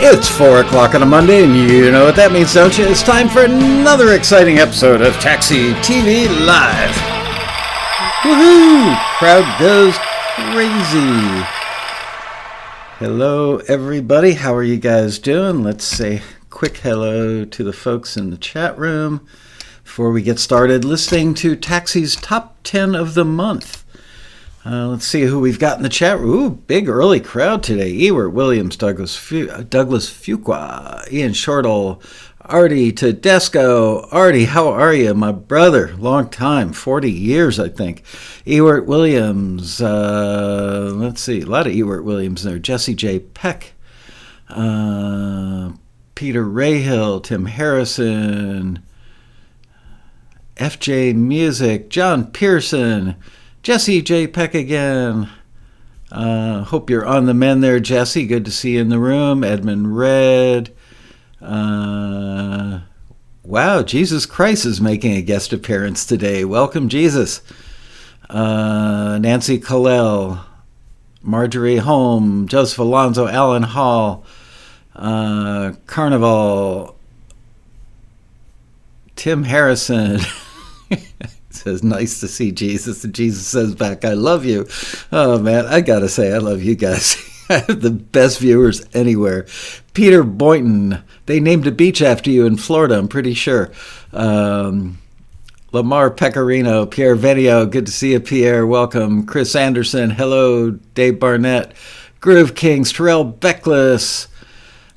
It's 4 o'clock on a Monday, and you know what that means, don't you? It's time for another exciting episode of Taxi TV Live. Woohoo! Crowd goes crazy. Hello, everybody. How are you guys doing? Let's say quick hello to the folks in the chat room before we get started listening to Taxi's Top 10 of the Month. Let's see who we've got in the chat room. Ooh, big early crowd today. Ewart Williams, Douglas Fuqua, Ian Shortle, Artie Tedesco. Artie, how are you, my brother? Long time, 40 years, I think. Ewart Williams, let's see, a lot of Ewart Williams there. Jesse J. Peck, Peter Rahill, Tim Harrison, FJ Music, John Pearson, Jesse J. Peck again. Hope you're on the mend there, Jesse. Good to see you in the room. Edmund Red. Wow, Jesus Christ is making a guest appearance today. Welcome, Jesus. Nancy Colell. Marjorie Holm. Joseph Alonzo. Alan Hall. Carnival. Tim Harrison. Says, nice to see Jesus. And Jesus says back, I love you. Oh, man, I got to say, I love you guys. I have the best viewers anywhere. Peter Boynton. They named a beach after you in Florida, I'm pretty sure. Lamar Pecorino. Pierre Venio. Good to see you, Pierre. Welcome. Chris Anderson. Hello. Dave Barnett. Groove Kings. Terrell Beckless.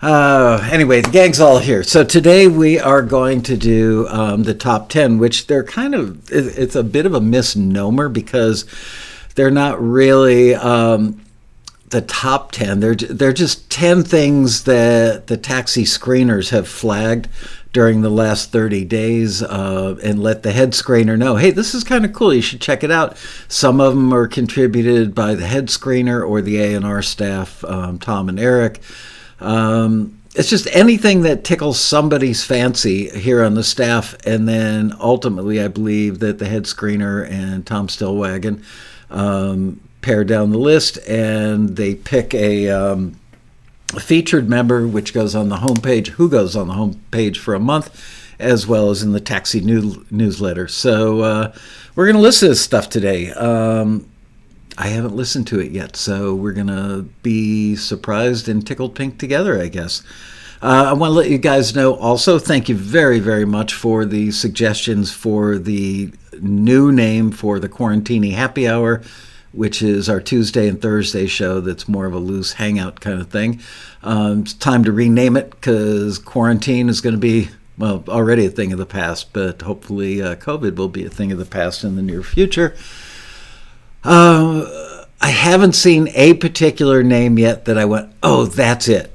Anyway, the gang's all here. So today we are going to do the top 10, which they're kind of, it's a bit of a misnomer because they're not really the top 10. They're just 10 things that the taxi screeners have flagged during the last 30 days and let the head screener know, hey, this is kind of cool. You should check it out. Some of them are contributed by the head screener or the A&R staff, Tom and Eric. It's just anything that tickles somebody's fancy here on the staff, and then ultimately I believe that the head screener and Tom Stillwagon pare down the list, and they pick a featured member which goes on the homepage, who goes on the homepage for a month, as well as in the taxi newsletter. So we're going to listen to this stuff today. I haven't listened to it yet, so we're going to be surprised and tickled pink together, I guess. I want to let you guys know also, thank you very, very much for the suggestions for the new name for the Quarantini Happy Hour, which is our Tuesday and Thursday show that's more of a loose hangout kind of thing. It's time to rename it because quarantine is going to be, well, already a thing of the past, but hopefully COVID will be a thing of the past in the near future. I haven't seen a particular name yet that I went, oh, that's it.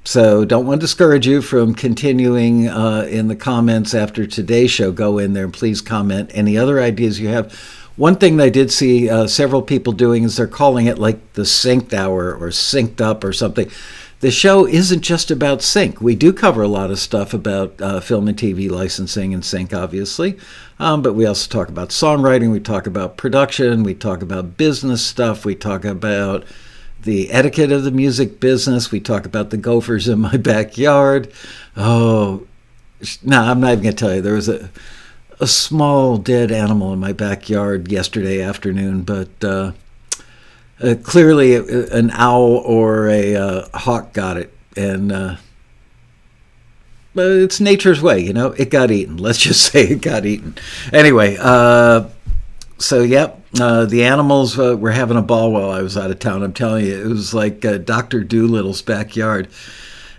So don't want to discourage you from continuing in the comments after today's show. Go in there and please comment any other ideas you have. One thing that I did see several people doing is they're calling it like the Synced Hour or Synced Up or something. The show isn't just about sync. We do cover a lot of stuff about film and TV licensing and sync, obviously. But we also talk about songwriting. We talk about production. We talk about business stuff. We talk about the etiquette of the music business. We talk about the gophers in my backyard. Oh, no, I'm not even going to tell you. There was a small dead animal in my backyard yesterday afternoon, but clearly an owl or a hawk got it, and but it's nature's way, you know. It got eaten. Let's just say it got eaten. Anyway, so yep, the animals were having a ball while I was out of town. I'm telling you, it was like Dr. Doolittle's backyard.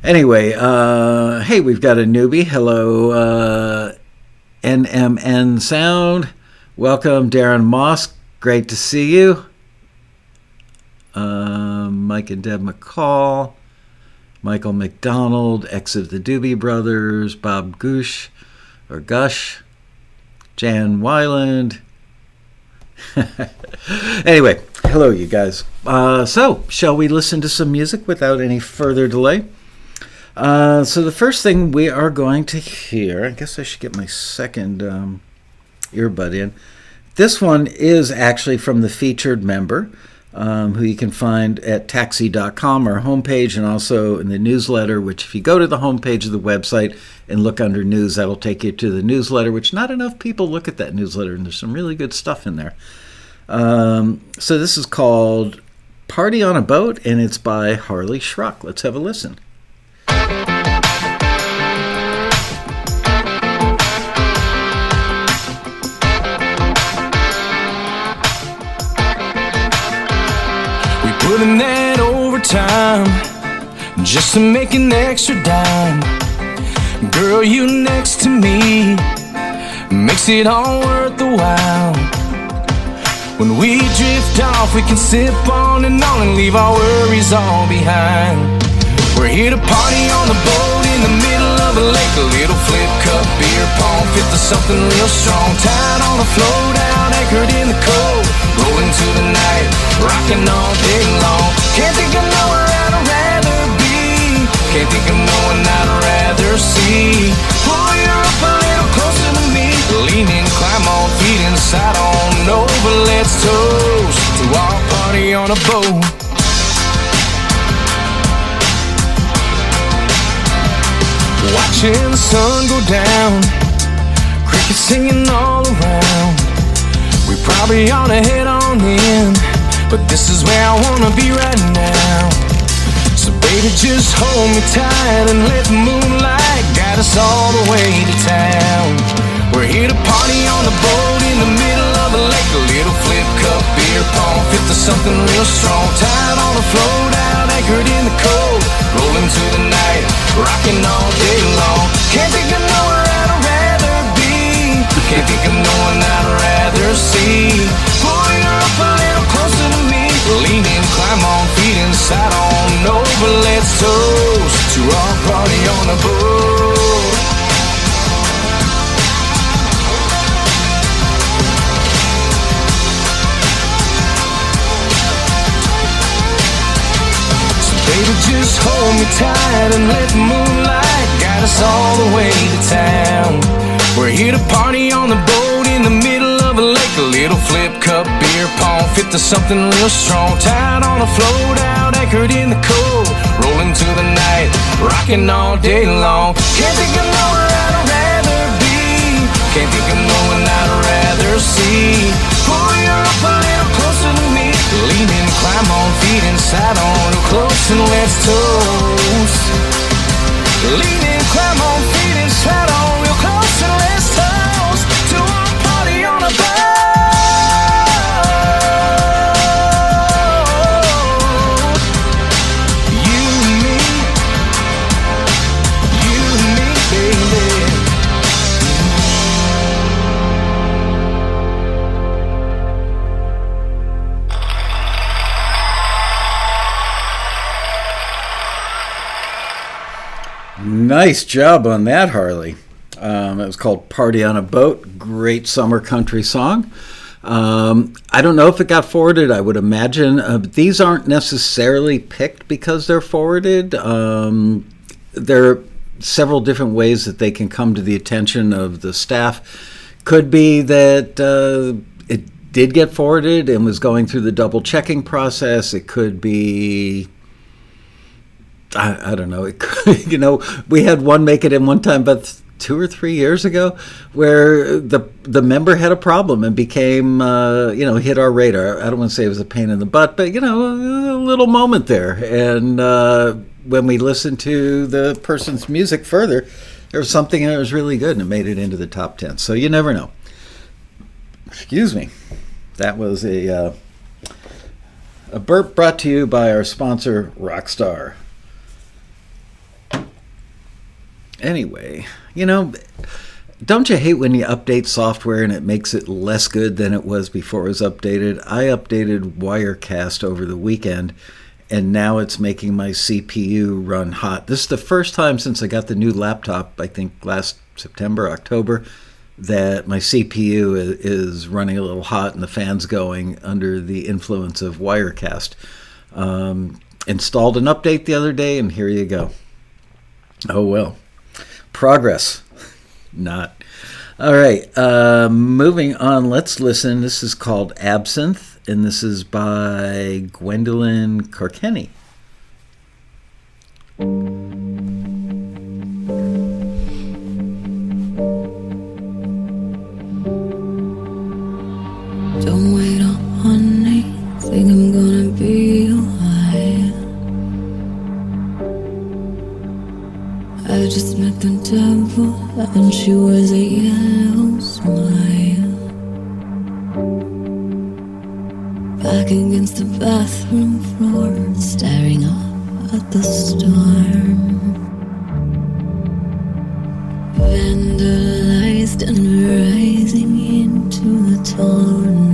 Anyway, hey, we've got a newbie. Hello, NMN Sound. Welcome, Darren Moss. Great to see you. Mike and Deb McCall, Michael McDonald, ex of the Doobie Brothers, Bob Gush, Jan Weiland. Anyway, hello, you guys. So, shall we listen to some music without any further delay? So the first thing we are going to hear, I guess I should get my second earbud in. This one is actually from the featured member. who you can find at taxi.com, our homepage, and also in the newsletter, which if you go to the homepage of the website and look under news, that'll take you to the newsletter, which not enough people look at that newsletter, and there's some really good stuff in there. So this is called Party on a Boat, and it's by Harley Schruck. Let's have a listen. Putting that overtime just to make an extra dime. Girl, you next to me makes it all worth the while. When we drift off, we can sip on and leave our worries all behind. We're here to party on the boat in the middle of a lake. A little flip cup, beer pong, fit to something real strong. Tied on a float out, anchored in the cold. Rolling to the night, rocking all day long. Can't think of nowhere I'd rather be. Can't think of no one I'd rather see. Pull you up a little closer to me. Lean in, climb on, feet inside on over. Let's toast to our party on a boat. Watching the sun go down, crickets singing all around. We probably ought to head on in, but this is where I wanna be right now. So baby, just hold me tight and let the moonlight guide us all the way to town. We're here to party on the boat in the middle of a lake. A little flip cup, beer pong, fit to something real strong. Tied on a float out, anchored in the cold. Rolling to the night, rocking all day long. Can't think of nowhere I'd rather be. Can't think of no one I'd rather see. Pull you up a little closer to me. Lean in, climb on, feet inside on over. Let's toast to our party on a boat. Baby, just hold me tight and let the moonlight guide us all the way to town. We're here to party on the boat in the middle of a lake. A little flip cup, beer pong, fit to something real strong. Tied on a float out, anchored in the cold. Rolling to the night, rocking all day long. Can't think of nowhere I'd rather be. Can't think of no one I'd rather see. Pull you up a little closer to me. Lean in, climb on, feet inside on real close, and let's toast. Lean in, climb on, feet inside on real close, and let's toast to our party on a boat. You and me, baby. Nice job on that, Harley. It was called Party on a Boat. Great summer country song. I don't know if it got forwarded. I would imagine. But these aren't necessarily picked because they're forwarded. There are several different ways that they can come to the attention of the staff. Could be that it did get forwarded and was going through the double checking process. It could be... I don't know. It could, we had one make it in one time, but 2 or 3 years ago, where the member had a problem and became, hit our radar. I don't want to say it was a pain in the butt, but, a little moment there. And when we listened to the person's music further, there was something that was really good and it made it into the top 10. So you never know. Excuse me. That was a burp brought to you by our sponsor, Rockstar. Anyway, don't you hate when you update software and it makes it less good than it was before it was updated? I updated Wirecast over the weekend, and now it's making my CPU run hot. This is the first time since I got the new laptop, I think last September, October, that my CPU is running a little hot and the fan's going under the influence of Wirecast. Installed an update the other day, and here you go. Oh, well. Progress. Not. All right. Moving on. Let's listen. This is called Absinthe, and this is by Gwendolyn Carkenny. Don't wait on me, think I'm gonna be alright. I just met the devil and she wears a yellow smile. Back against the bathroom floor, staring up at the storm. Vandalized and rising into a tornado.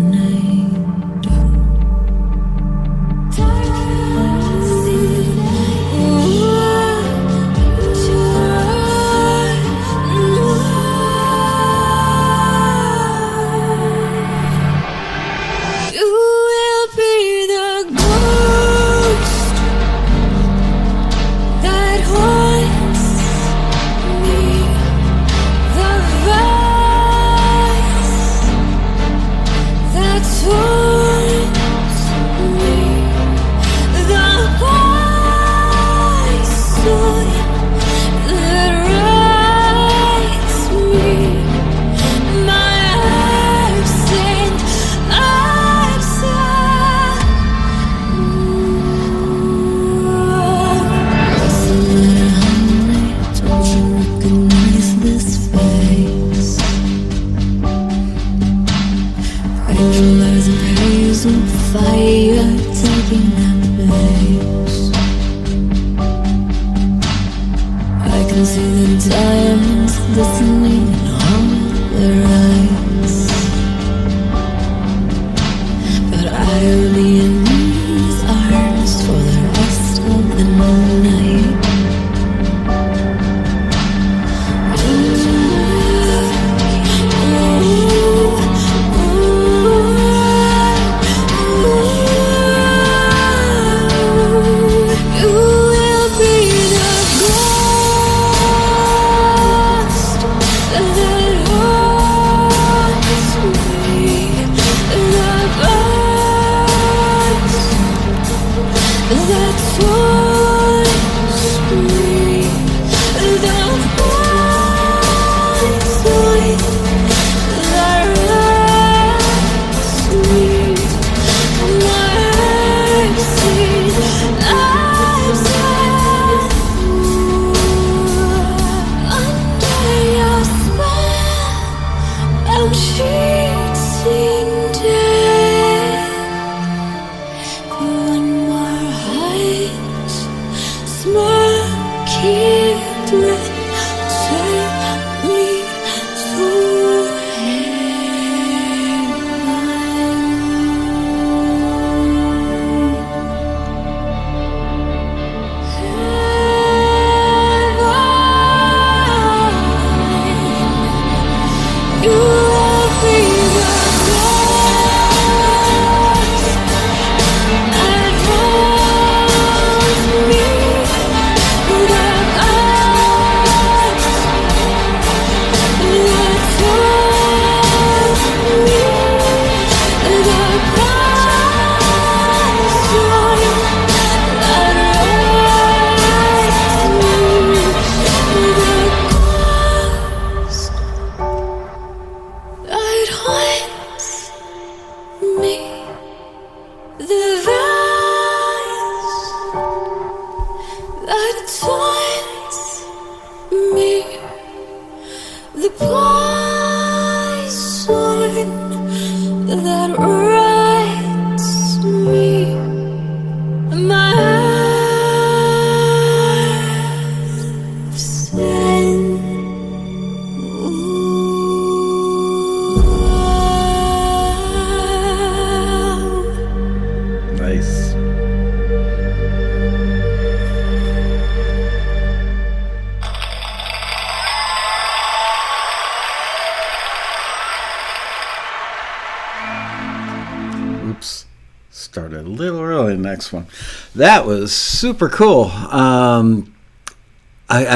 Started a little early, the next one. That was super cool. I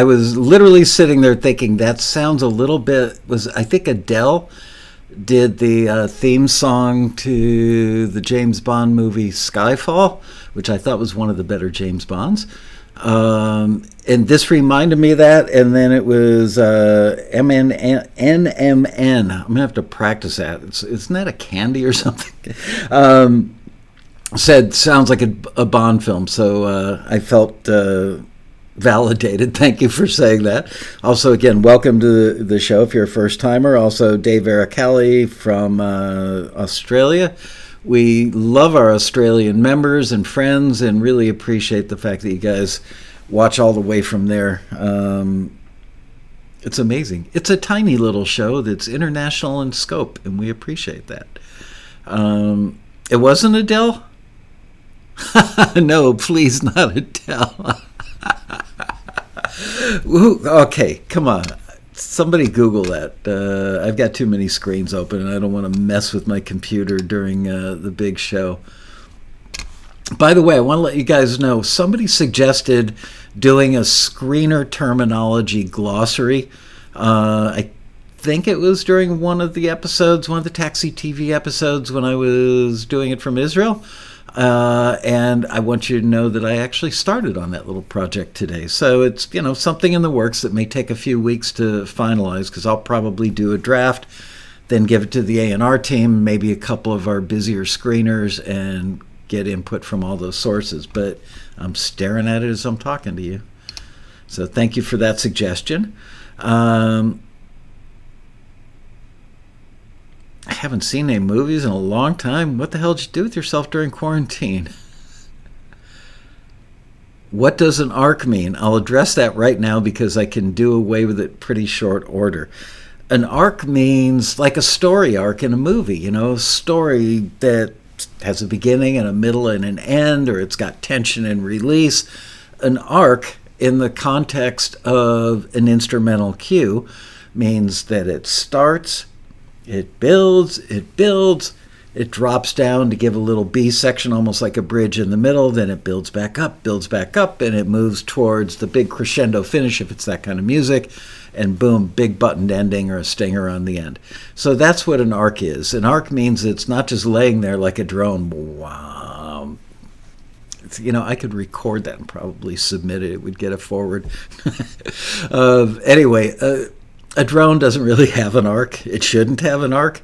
was literally sitting there thinking that sounds a little bit, was I think Adele did the theme song to the James Bond movie Skyfall, which I thought was one of the better James Bonds. And this reminded me of that, and then it was NMN. I'm gonna have to practice that. Isn't that a candy or something? Said sounds like a Bond film, so I felt validated. Thank you for saying that. Also, again, welcome to the show if you're a first timer. Also, Dave Aracali from Australia. We love our Australian members and friends and really appreciate the fact that you guys watch all the way from there. It's amazing. It's a tiny little show that's international in scope, and we appreciate that. It wasn't Adele? No, please, not Adele. Okay, come on. Somebody Google that. I've got too many screens open, and I don't want to mess with my computer during the big show. By the way, I want to let you guys know, somebody suggested doing a screener terminology glossary. I think it was during one of the episodes, one of the Taxi TV episodes when I was doing it from Israel. And I want you to know that I actually started on that little project today. So it's, something in the works that may take a few weeks to finalize, because I'll probably do a draft, then give it to the A&R team, maybe a couple of our busier screeners, and get input from all those sources. But I'm staring at it as I'm talking to you. So thank you for that suggestion. I haven't seen any movies in a long time. What the hell did you do with yourself during quarantine? What does an arc mean? I'll address that right now because I can do away with it pretty short order. An arc means like a story arc in a movie, a story that has a beginning and a middle and an end, or it's got tension and release. An arc in the context of an instrumental cue means that it starts, it builds, it drops down to give a little B section, almost like a bridge in the middle, then it builds back up, and it moves towards the big crescendo finish if it's that kind of music, and boom, big buttoned ending or a stinger on the end. So that's what an arc is. An arc means it's not just laying there like a drone. Wow. I could record that and probably submit it. It would get it forward. Anyway, a drone doesn't really have an arc. It shouldn't have an arc,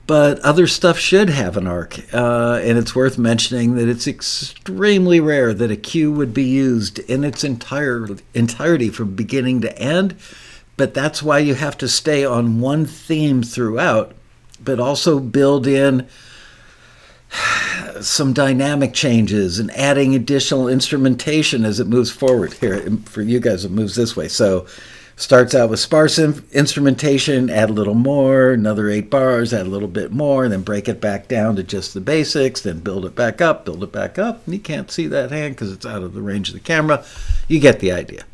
but other stuff should have an arc. And it's worth mentioning that it's extremely rare that a cue would be used in its entirety from beginning to end. But that's why you have to stay on one theme throughout, but also build in some dynamic changes and adding additional instrumentation as it moves forward. Here, for you guys, it moves this way. So starts out with sparse instrumentation, add a little more, another 8 bars, add a little bit more, then break it back down to just the basics, then build it back up. And you can't see that hand because it's out of the range of the camera. You get the idea.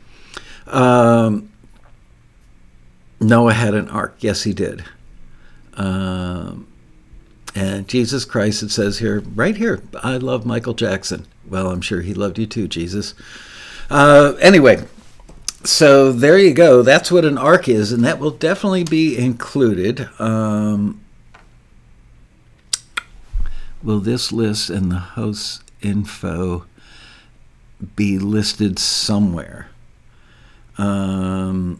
Noah had an arc. Yes, he did. And Jesus Christ, it says here, right here, I love Michael Jackson. Well, I'm sure he loved you too, Jesus. Anyway. So there you go. That's what an arc is, and that will definitely be included. Will this list and the host info be listed somewhere? You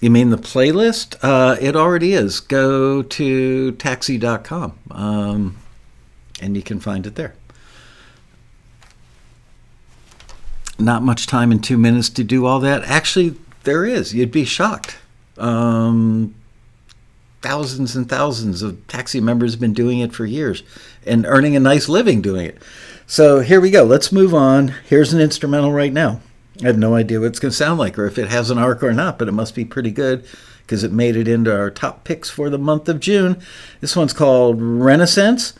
mean the playlist? It already is. Go to taxi.com, and you can find it there. Not much time in 2 minutes to do all that. Actually, there is. You'd be shocked. Thousands and thousands of taxi members have been doing it for years and earning a nice living doing it. So here we go. Let's move on. Here's an instrumental right now. I have no idea what it's going to sound like or if it has an arc or not, but it must be pretty good because it made it into our top picks for the month of June. This one's called Renaissance.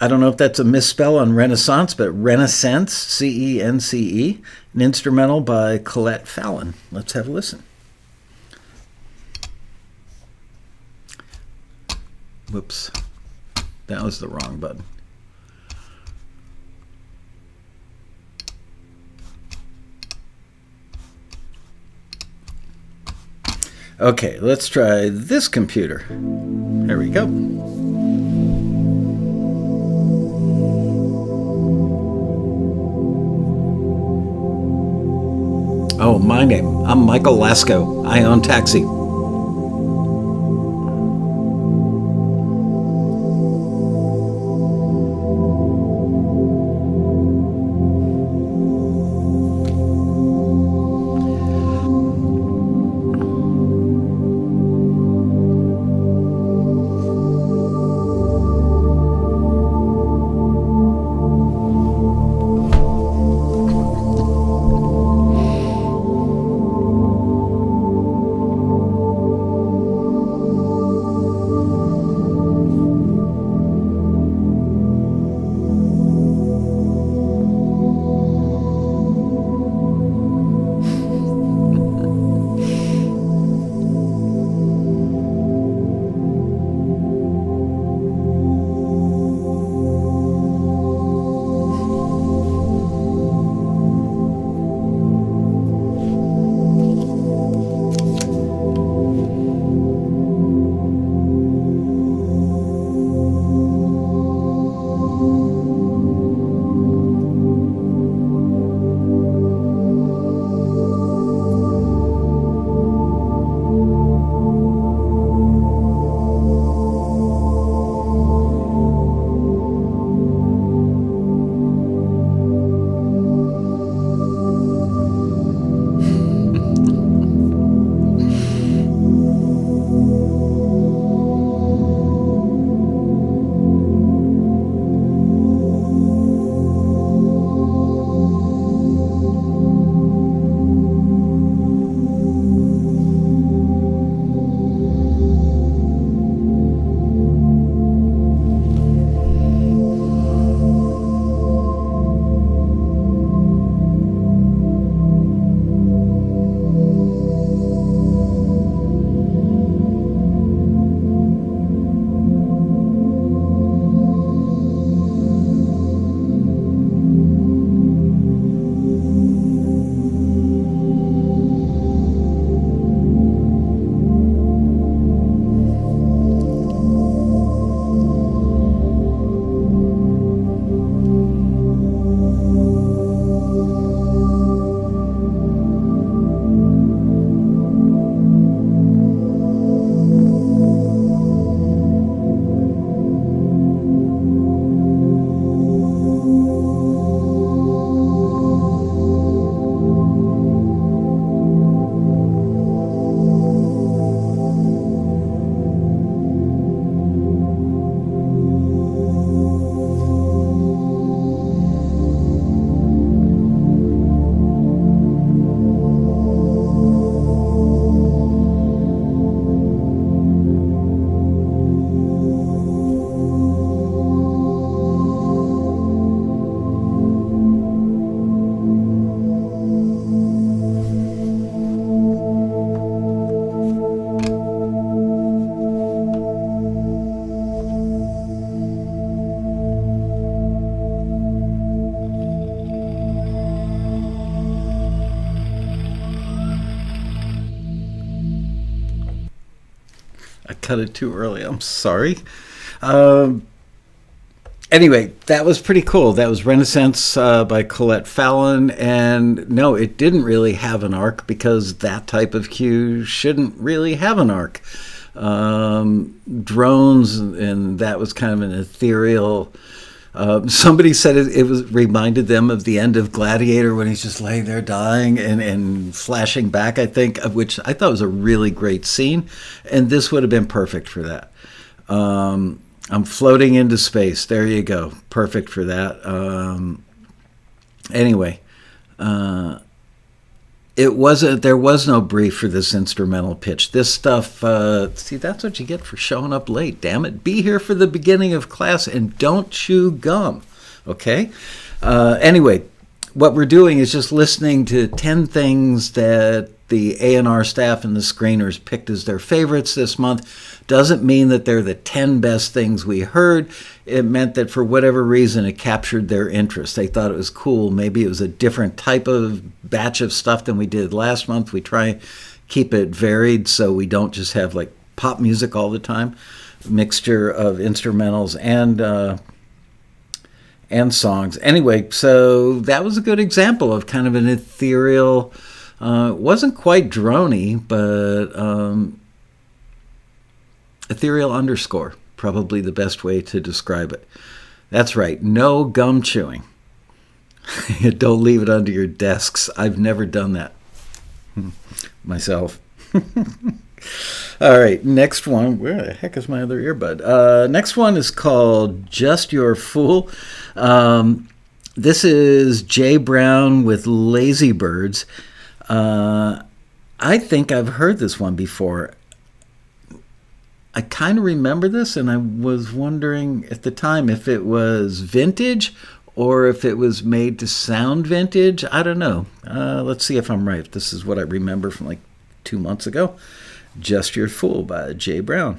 I don't know if that's a misspell on Renaissance, but Renaissance, C-E-N-C-E, an instrumental by Colette Fallon. Let's have a listen. Whoops, that was the wrong button. Okay, let's try this computer. There we go. Oh, my name. I'm Michael Lasko. I own Taxi. I cut it too early. I'm sorry. Anyway, that was pretty cool. That was Renaissance by Colette Fallon. And no, it didn't really have an arc because that type of cue shouldn't really have an arc. Drones, and that was kind of an ethereal. Somebody said it was reminded them of the end of Gladiator when he's just laying there dying and flashing back, I think, which I thought was a really great scene. And this would have been perfect for that. I'm floating into space. There you go. Perfect for that. Anyway, there was no brief for this instrumental pitch. This stuff, see, that's what you get for showing up late, damn it. Be here for the beginning of class and don't chew gum, okay? Anyway, what we're doing is just listening to 10 things that the A&R staff and the screeners picked as their favorites this month. Doesn't mean that they're the 10 best things we heard. It meant that for whatever reason, it captured their interest. They thought it was cool. Maybe it was a different type of batch of stuff than we did last month. We try keep it varied so we don't just have like pop music all the time, mixture of instrumentals and songs. Anyway, so that was a good example of kind of an ethereal, wasn't quite droney, but ethereal underscore, probably the best way to describe it. That's right, no gum chewing. Don't leave it under your desks. I've never done that myself. All right, next one. Where the heck is my other earbud? Next one is called Just Your Fool. This is Jay Brown with Lazy Birds. I think I've heard this one before. I kind of remember this, and I was wondering at the time if it was vintage or if it was made to sound vintage. I don't know. Let's see if I'm right. This is what I remember from like 2 months ago. Just Your Fool by Jay Brown.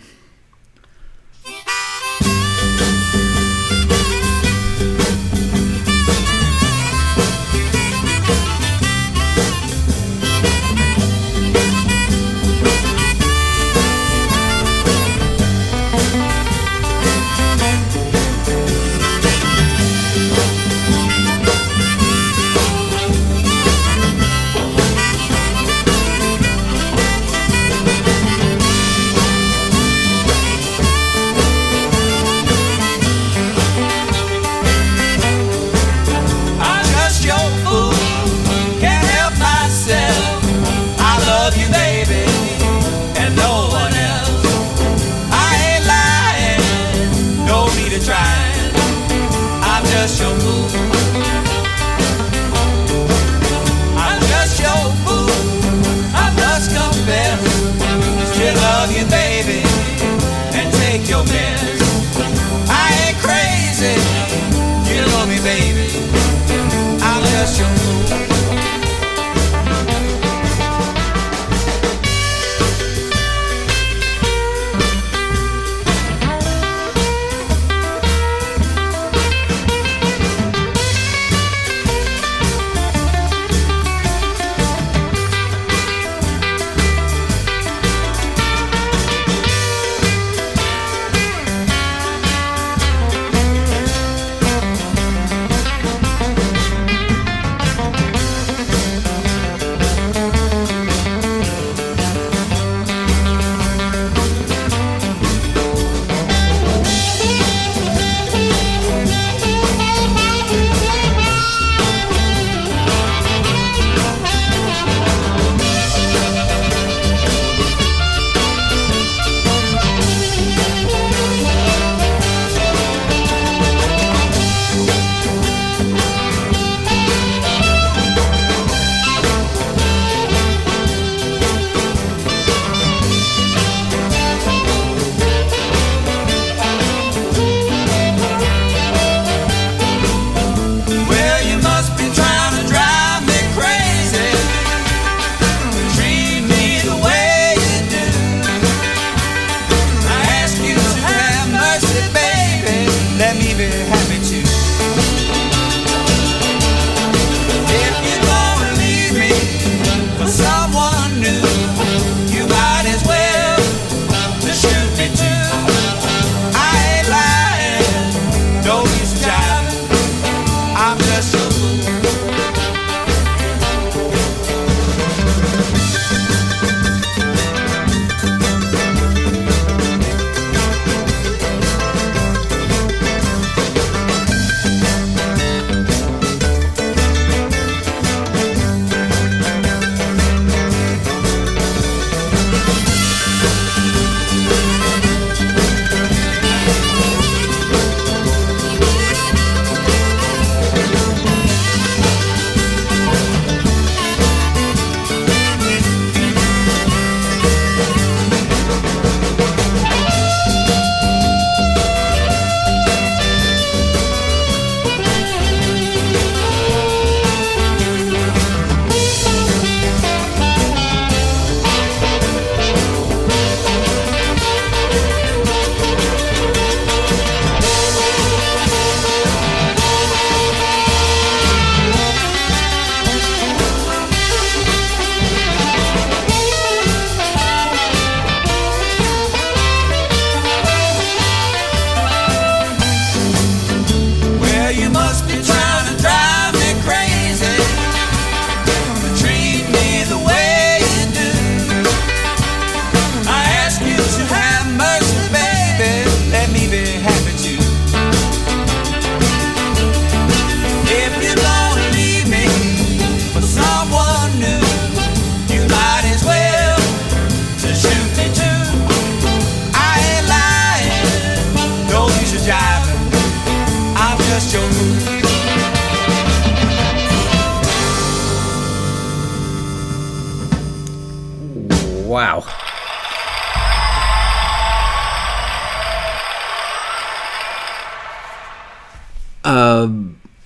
Wow.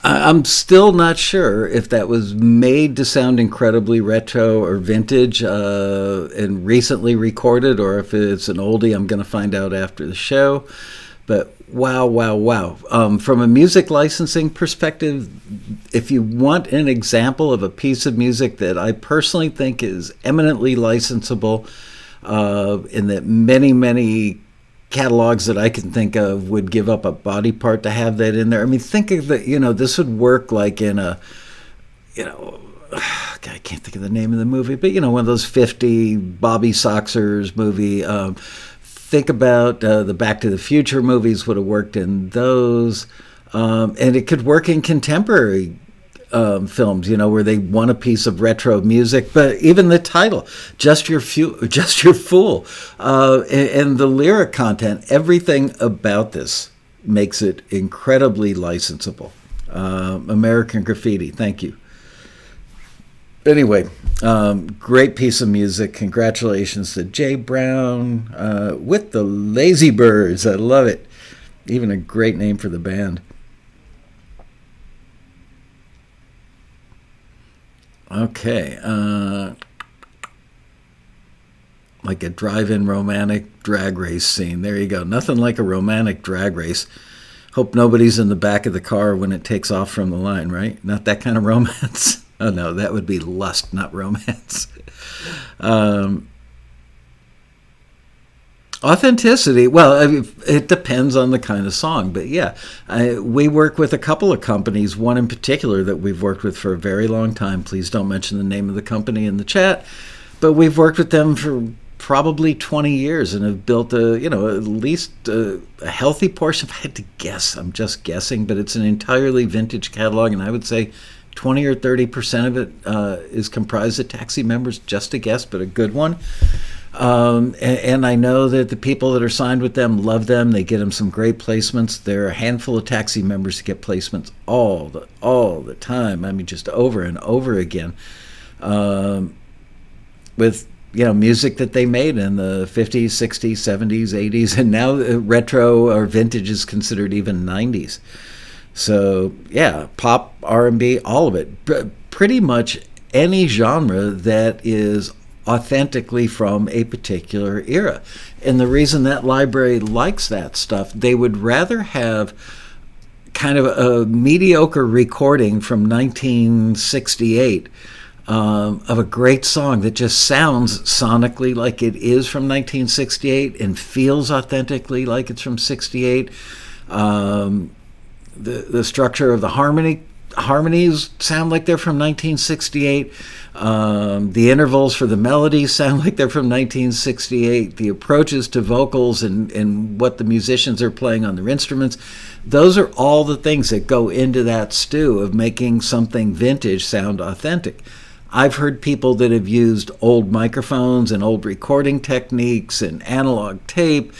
I'm still not sure if that was made to sound incredibly retro or vintage and recently recorded, or if it's an oldie. I'm going to find out after the show. But wow, wow, wow. From a music licensing perspective, if you want an example of a piece of music that I personally think is eminently licensable, and that many catalogs that I can think of would give up a body part to have that in there. I mean, think of the, this would work like in a, God, I can't think of the name of the movie, but, one of those 50 Bobby Soxers movie. Think about the Back to the Future movies would have worked in those. And it could work in contemporary films, where they want a piece of retro music, but even the title, just your fool, and the lyric content, everything about this makes it incredibly licensable. American Graffiti, thank you. Anyway, great piece of music. Congratulations to Jay Brown with the Lazy Birds. I love it. Even a great name for the band. Okay, like a drive-in romantic drag race scene. There you go. Nothing like a romantic drag race. Hope nobody's in the back of the car when it takes off from the line, right? Not that kind of romance. Oh, no, that would be lust, not romance. Authenticity, well, it depends on the kind of song, but yeah, we work with a couple of companies, one in particular that we've worked with for a very long time. Please don't mention the name of the company in the chat, but we've worked with them for probably 20 years and have built at least a healthy portion. If I had to guess, I'm just guessing, but it's an entirely vintage catalog, and I would say 20 or 30% of it is comprised of Taxi members, just a guess, but a good one. And I know that the people that are signed with them love them. They get them some great placements. There are a handful of Taxi members that get placements all the time. I mean, just over and over again, with music that they made in the 50s, 60s, 70s, 80s, and now retro or vintage is considered even 90s. So yeah, pop, R&B, all of it. Pretty much any genre that is authentically from a particular era. And the reason that library likes that stuff, they would rather have kind of a mediocre recording from 1968 of a great song that just sounds sonically like it is from 1968 and feels authentically like it's from 68. The structure of the harmonies sound like they're from 1968. The intervals for the melodies sound like they're from 1968. The approaches to vocals and what the musicians are playing on their instruments, those are all the things that go into that stew of making something vintage sound authentic. I've heard people that have used old microphones and old recording techniques and analog tape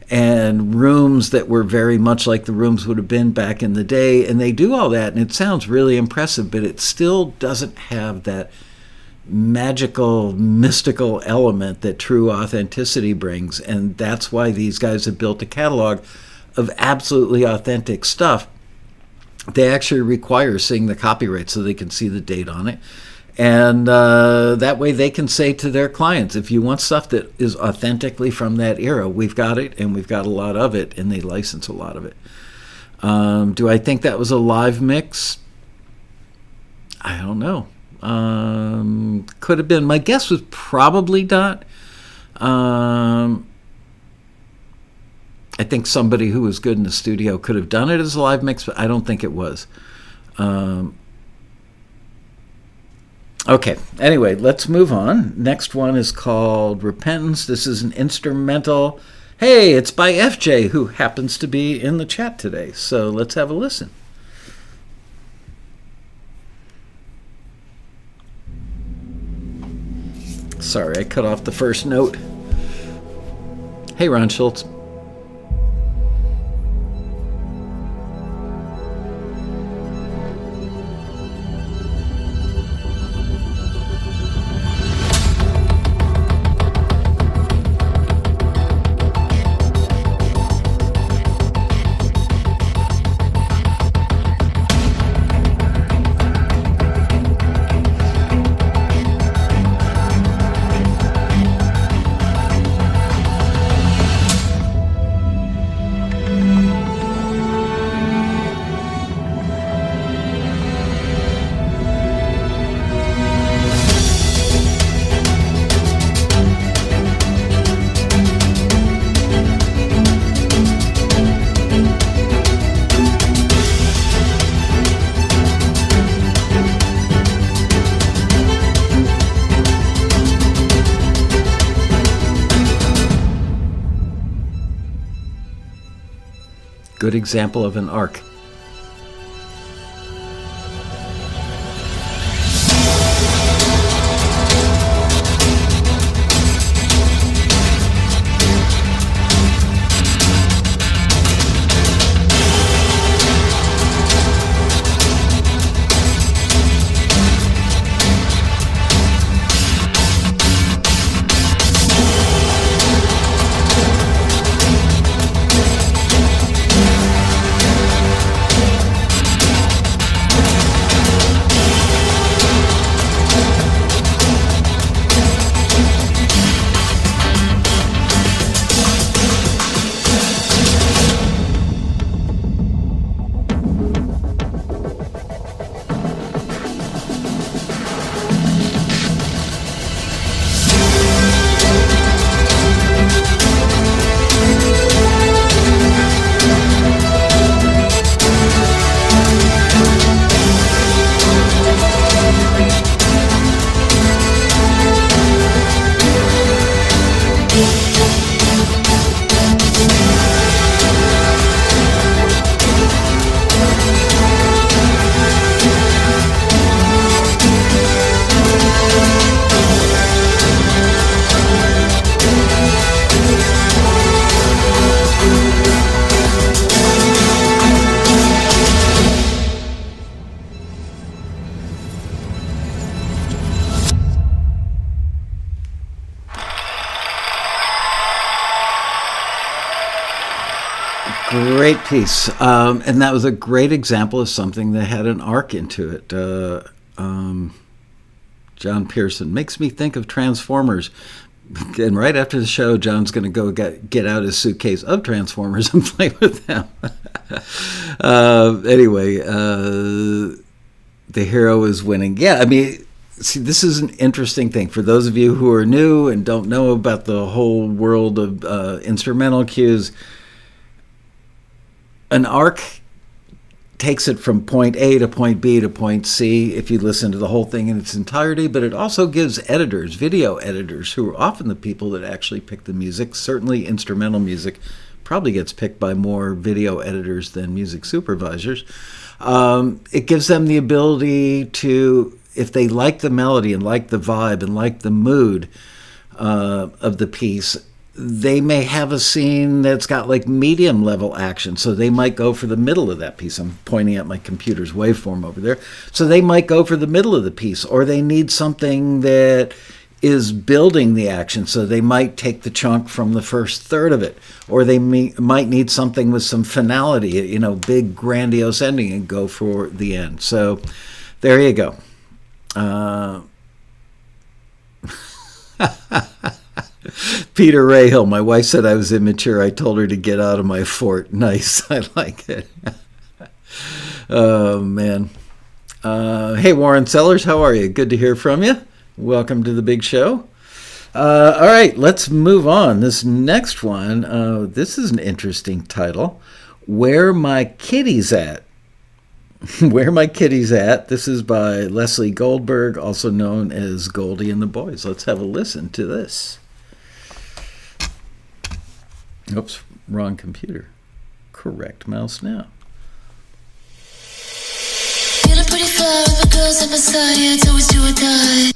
and rooms that were very much like the rooms would have been back in the day, and they do all that, and it sounds really impressive, but it still doesn't have that magical, mystical element that true authenticity brings, and that's why these guys have built a catalog of absolutely authentic stuff. They actually require seeing the copyright so they can see the date on it. And that way they can say to their clients, if you want stuff that is authentically from that era, we've got it, and we've got a lot of it, and they license a lot of it. Do I think that was a live mix? I don't know. Could have been. My guess was probably not. I think somebody who was good in the studio could have done it as a live mix, but I don't think it was. Okay, anyway, let's move on. Next one is called Repentance. This is an instrumental. Hey, it's by FJ, who happens to be in the chat today. So let's have a listen. Sorry, I cut off the first note. Hey, Ron Schultz. good example of an arc. Great piece. And that was a great example of something that had an arc into it. John Pearson makes me think of Transformers. And right after the show, John's going to go get out his suitcase of Transformers and play with them. Anyway, the hero is winning. Yeah, I mean, see, this is an interesting thing. For those of you who are new and don't know about the whole world of instrumental cues, an arc takes it from point A to point B to point C if you listen to the whole thing in its entirety, but it also gives editors, video editors, who are often the people that actually pick the music. Certainly instrumental music probably gets picked by more video editors than music supervisors. It gives them the ability to, if they like the melody and like the vibe and like the mood of the piece, they may have a scene that's got like medium level action. So they might go for the middle of that piece. I'm pointing at my computer's waveform over there. So they might go for the middle of the piece, or they need something that is building the action. So they might take the chunk from the first third of it, or they might need something with some finality, you know, big grandiose ending, and go for the end. So there you go. Peter Rahill, my wife said I was immature. I told her to get out of my fort. Nice. I like it. Oh, man. Hey, Warren Sellers, how are you? Good to hear from you. Welcome to the big show. All right, let's move on. This next one, this is an interesting title. Where My Kitty's At. Where My Kitty's At. This is by Leslie Goldberg, also known as Goldie and the Boys. Let's have a listen to this. Oops, wrong computer. Correct mouse now. Feeling pretty fly with my girls at my side, yeah, it's always do or die.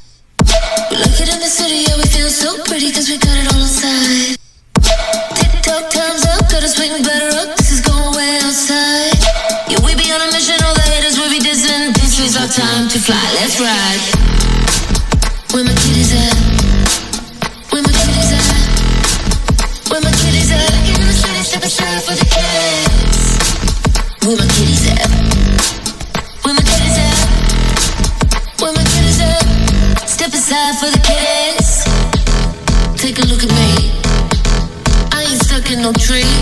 We like it in the city, yeah, we feel so pretty cause we got it all inside. Tick-tock, time's up, gotta swing better up, this is going way outside. Yeah, we be on a mission, all the haters will be dissing. This is our time to fly, let's ride. Where my kitty's at? Where my kitty's at? Where my kitty's at? Like in the city, step aside for the kids. Where my kitty's at? Where my kitty's at? Where my kitty's at? Step aside for the kids. Take a look at me. I ain't stuck in no tree.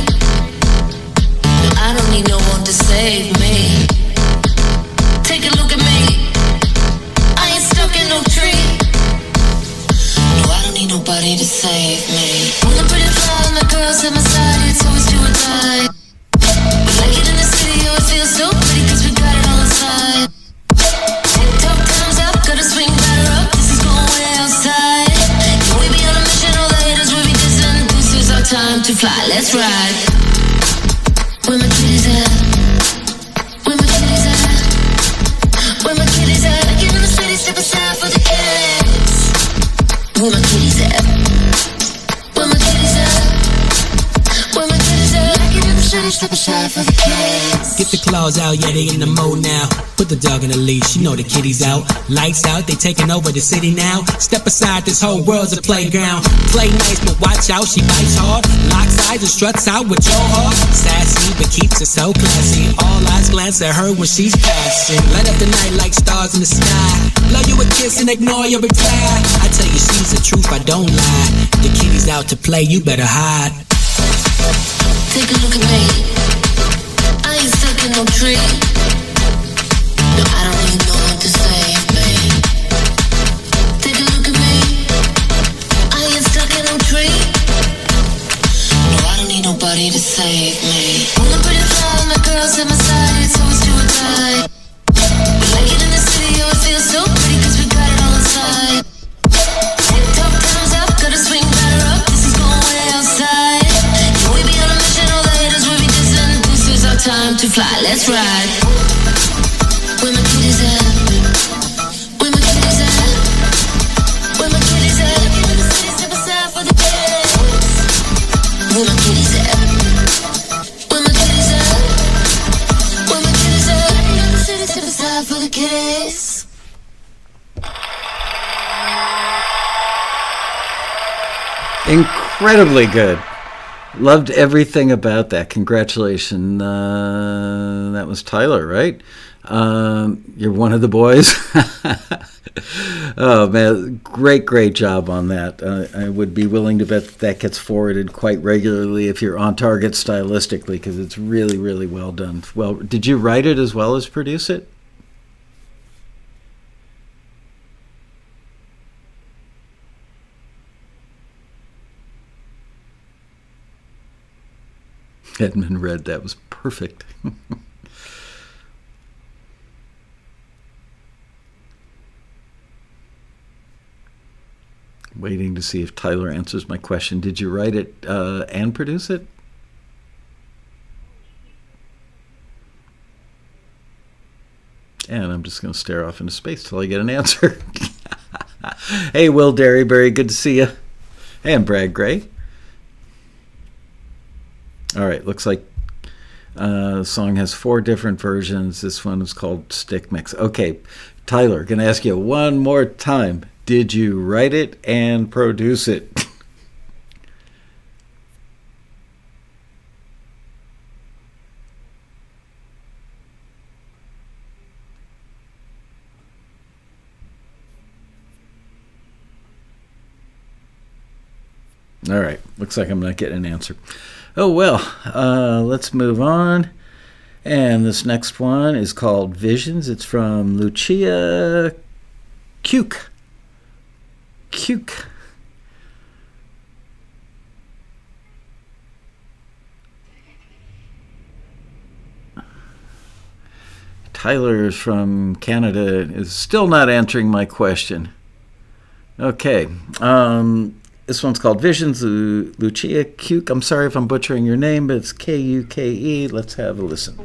No, I don't need no one to save me. Take a look at me. I ain't stuck in no tree. No, I don't need nobody to save me. When I'm pretty fly, my girls at my side, it's always do or die. We like it in the city, oh, it feels so pretty cause we got it all inside. Tick-tock, time's up, gotta swing better up, this is going way outside. Yeah, we be on a mission, all the haters will be dissing. This is our time to fly, let's ride. Where my kitties at? Where my kitties at? Where my kitties at? I get in the city, step aside for the kids. Where my kitties at? Where my kitties at? Where my kitties at? I get in the city, step aside for the kids. Get the claws out, yeah, they in the mode now. Put the dog in the leash, you know the kitty's out. Lights out, they taking over the city now. Step aside, this whole world's a playground. Play nice, but watch out, she bites hard. Locks eyes and struts out with your heart. Sassy, but keeps it so classy. All eyes glance at her when she's passing. Light up the night like stars in the sky. Blow you a kiss and ignore your reply. I tell you she's the truth, I don't lie. The kitty's out to play, you better hide. Take a look at me. I ain't stuck in no tree. No, I don't need no one to save me. Take a look at me. I ain't stuck in no tree. No, I don't need nobody to save me. When I'm pretty fly, my girls at my side, it's always do or die. Like it in the city, oh, it feels so pretty, cause we got it all inside. TikTok time's up, gotta swing batter up, this is going way outside. Yeah, we be on a mission, all the haters will be dissing. This is our time to fly, let's ride. Where my kitties at? Where my kitties at? Where my kitties at? Get in the city, step aside for the kids. Where my kitties at? Where my kitties at? Where my kitties at? Get in the city, step aside for the kids. Incredibly good. Loved everything about that. Congratulations. That was Tyler, right? You're one of the boys. Oh, man. Great job on that. I would be willing to bet that gets forwarded quite regularly if you're on target stylistically, because it's really, really well done. Well, did you write it as well as produce it? Edmund read that was perfect. Waiting to see if Tyler answers my question. Did you write it and produce it? And I'm just going to stare off into space till I get an answer. Hey, Will Derryberry, good to see you. Hey, I'm Brad Gray. All right, looks like the song has 4 different versions. This one is called Stick Mix. Okay, Tyler, going to ask you one more time. Did you write it and produce it? All right, looks like I'm not getting an answer. Oh, well, let's move on. And this next one is called Visions. It's from Lucia Cuke. Tyler from Canada is still not answering my question. Okay. This one's called Visions, Lucia Cuke. I'm sorry if I'm butchering your name, but it's Kuke. Let's have a listen.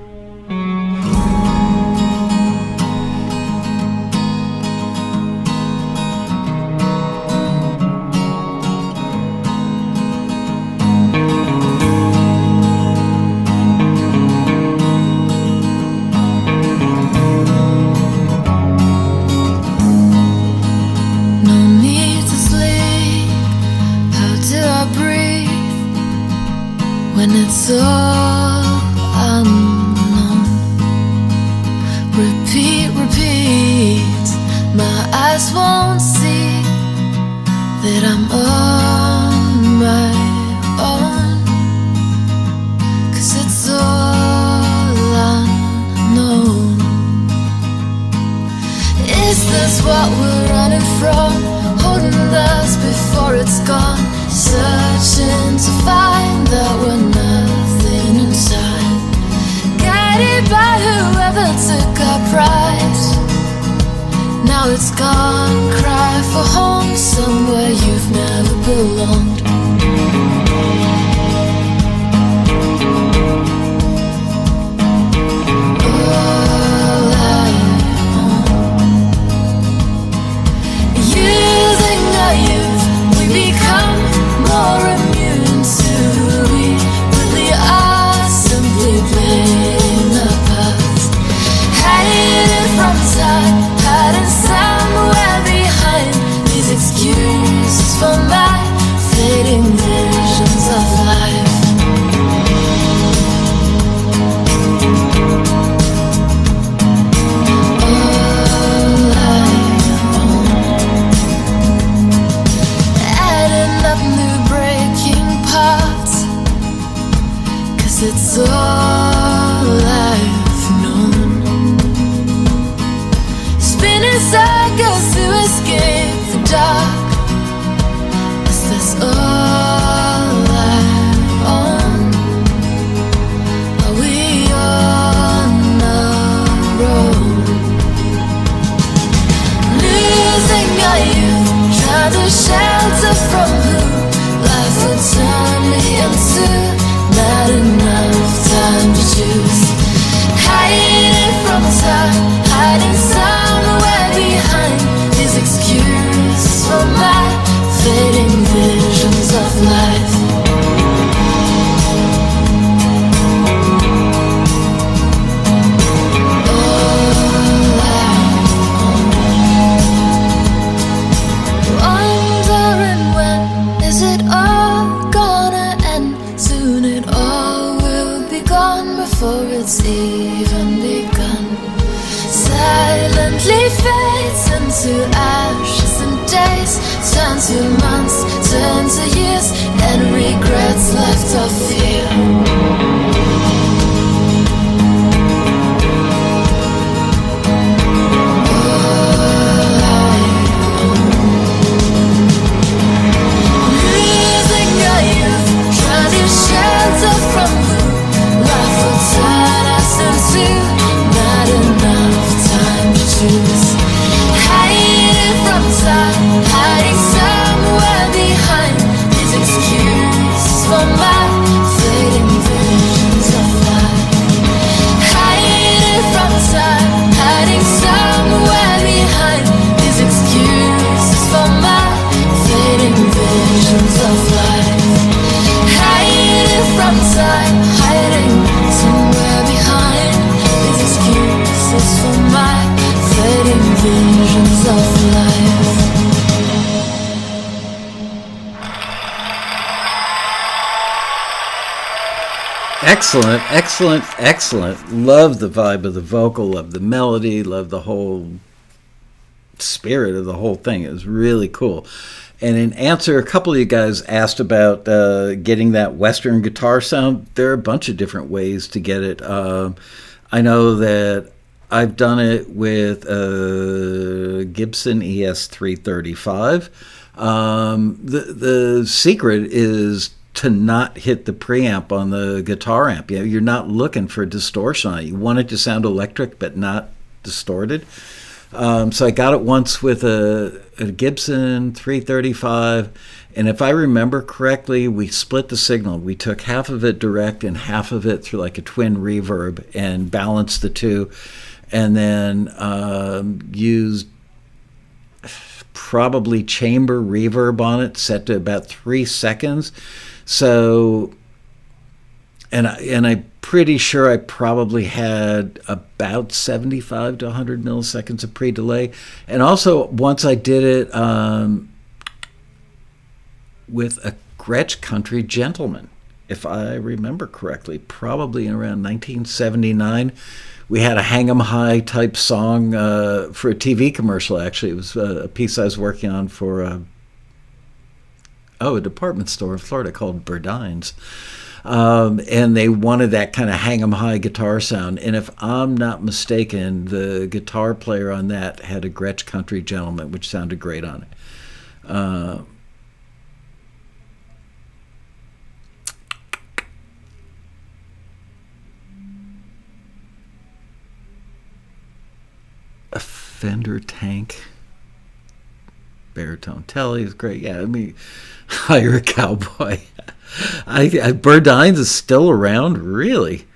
It's all unknown. Repeat. My eyes won't see that I'm on my own, 'cause it's all unknown. Is this what we're running from? Holding us before it's gone. Searching to find that we're nothing inside. Guided by whoever took our pride. Now it's gone. Cry for home somewhere you've never belonged. become more immune to who we really are, simply playing the parts. Hiding from time, hiding somewhere behind these excuses for my fading visions of life. It's all I've known. Spinning circles to escape the dark. Is this all I own? Are we on our own? Losing our youth, trying to shelter from who life would turn me into. Not enough time to choose. Hiding from time, hiding somewhere behind these excuses for my fading visions of life. Wondering when is it all gonna end? Soon it all will be gone before it's even begun. Silently fades into ashes and days, turn to months, turn to years, and regrets left of fear. Shelter from who life will turn us into. Not enough time to choose. Hiding from time, hiding somewhere behind these excuses for my fading visions of life. Hiding from time, hiding somewhere behind these excuses for my fading visions of life. From time, hiding somewhere behind these excuses for my fading visions of life. Excellent, excellent, excellent. Love the vibe of the vocal, love the melody, love the whole spirit of the whole thing. It was really cool. And in answer, a couple of you guys asked about getting that Western guitar sound. There are a bunch of different ways to get it. I know that I've done it with a Gibson ES335. The secret is to not hit the preamp on the guitar amp. You're not looking for distortion on it. You want it to sound electric but not distorted. So I got it once with a Gibson 335, and if I remember correctly, we split the signal. We took half of it direct and half of it through like a twin reverb and balanced the two, and then used probably chamber reverb on it, set to about 3 seconds. So, and I'm pretty sure I probably had about 75 to 100 milliseconds of pre-delay. And also, once I did it with a Gretsch Country Gentleman, if I remember correctly, probably in around 1979. We had a Hang 'em High type song for a TV commercial, actually. It was a piece I was working on for a department store in Florida called Burdine's. And they wanted that kind of hang 'em high guitar sound. And if I'm not mistaken, the guitar player on that had a Gretsch Country Gentleman, which sounded great on it. A Fender Tank baritone telly is great. Yeah, I mean, hire a cowboy. Burdine's is still around, really.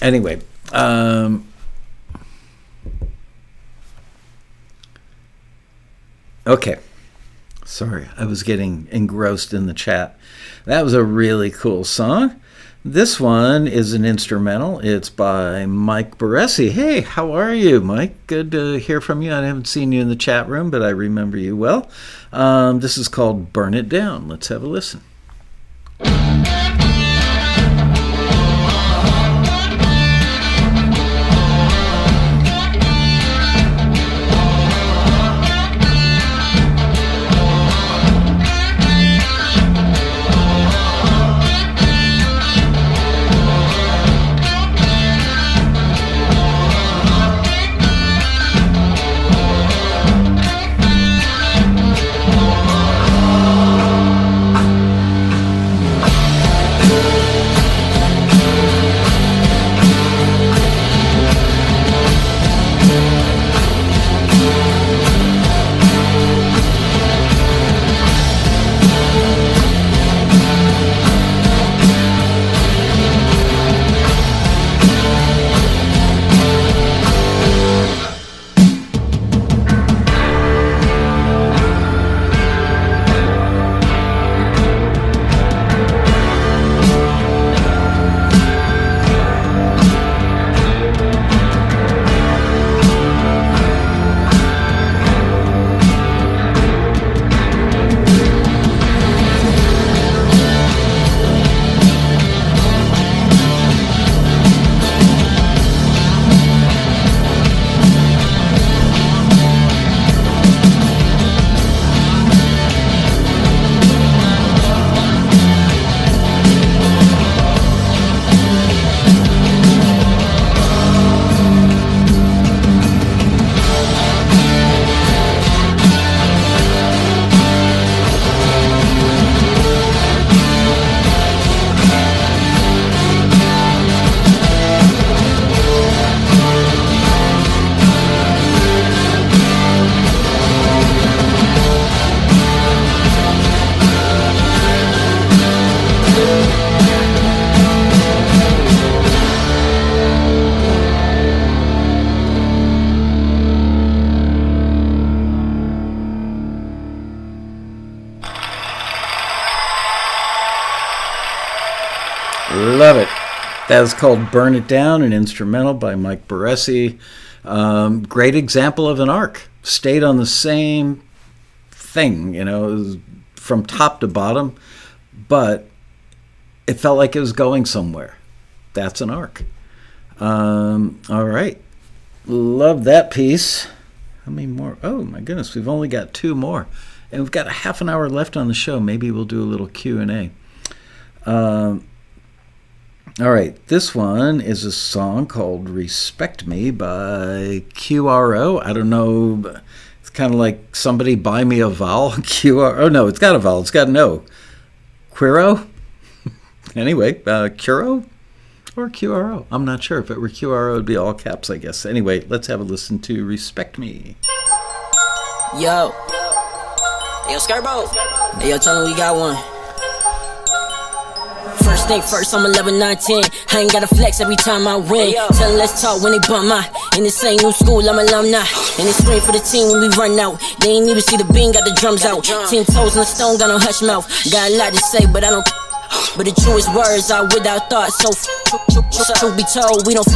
Anyway, okay. Sorry, I was getting engrossed in the chat. That was a really cool song. This one is an instrumental. It's by Mike Baresi. Hey, how are you, Mike? Good to hear from you. I haven't seen you in the chat room, but I remember you well. This is called Burn It Down. Let's have a listen. Love it. That was called Burn It Down, an instrumental by Mike Baresi. Great example of an arc. Stayed on the same thing, you know, from top to bottom, but it felt like it was going somewhere. That's an arc. All right. Love that piece. How many more? Oh, my goodness. We've only got 2 more. And we've got a half an hour left on the show. Maybe we'll do a little Q&A. All right, this one is a song called Respect Me by QRO. I don't know, it's kind of like Somebody Buy Me a Vowel. QRO, oh no, it's got a vowel, it's got an O. Quiro? Anyway, Curo or QRO? I'm not sure. If it were QRO, it would be all caps, I guess. Anyway, let's have a listen to Respect Me. Yo. Hey, yo, Skirbo. Hey, yo, tell him we got one. First thing first, I'm 11, 9, 10. I ain't gotta flex every time I win. Tell them let's talk when they bump my. In the same new school, I'm alumni. And they scream for the team when we run out. They ain't even see the bean, got the drums out. 10 toes in the stone, got no hush mouth. Got a lot to say, but I don't. But the truest words are without thought. So truth be told, we don't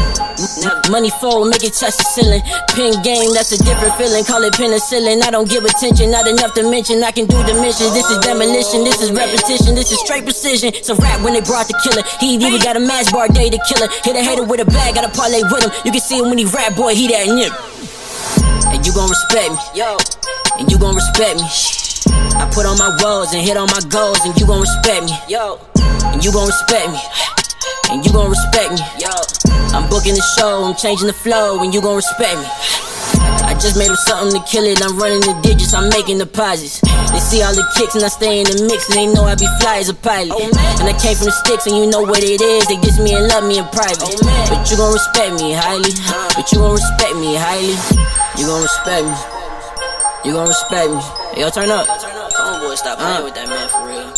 money fold, make it touch the ceiling. Pin game, that's a different feeling. Call it penicillin. I don't give attention, not enough to mention. I can do dimensions. This is demolition, this is repetition, this is straight precision. So rap when they brought the killer. He ain't even got a match bar day to kill her. Hit a hater with a bag, gotta parlay with him. You can see him when he rap, boy, he that nip. And you gon' respect me, yo. And you gon' respect me. I put on my walls and hit on my goals, and you gon' respect me, yo. And you gon' respect me, and you gon' respect me, yo. I'm booking the show, I'm changing the flow, and you gon' respect me. I just made up something to kill it, I'm running the digits, I'm making deposits. They see all the kicks and I stay in the mix, and they know I be fly as a pilot. And I came from the sticks and you know what it is, they diss me and love me in private. But you gon' respect me highly, but you gon' respect me highly. You gon' respect me, you gon' respect me. Hey, yo, turn up. Homeboy, stop playing with that man for real.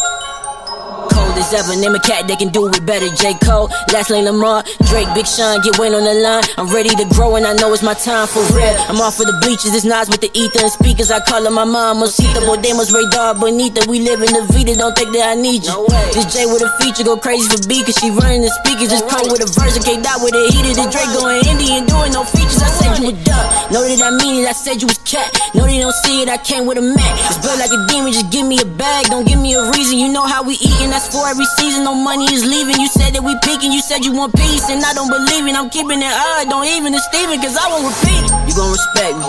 Cold as ever. Name a cat that can do it better. J. Cole, Last Lane Lamar, Drake, Big Sean, get Wayne on the line. I'm ready to grow and I know it's my time for real. I'm off for the bleachers, it's Nas with the ether and speakers. I call her my mom, Mosita, Bodemos, Radar, Bonita. We live in the Vita, don't think that I need you. This J with a feature, go crazy for B, cause she running the speakers. This Cole with a verse, okay, dot with a heater. The Drake going indie and doing no features. I said you a duck, know that I mean it, I said you was cat. Know they don't see it, I came with a Mac. It's blood like a demon, just give me a bag, don't give me a reason. You know how we eatin', that's for every season. No money is leaving. You said that we peaking, you said you want peace, and I don't believe it. I'm keeping it hard, don't even it's Steven, cause I won't repeat. You gon' respect me,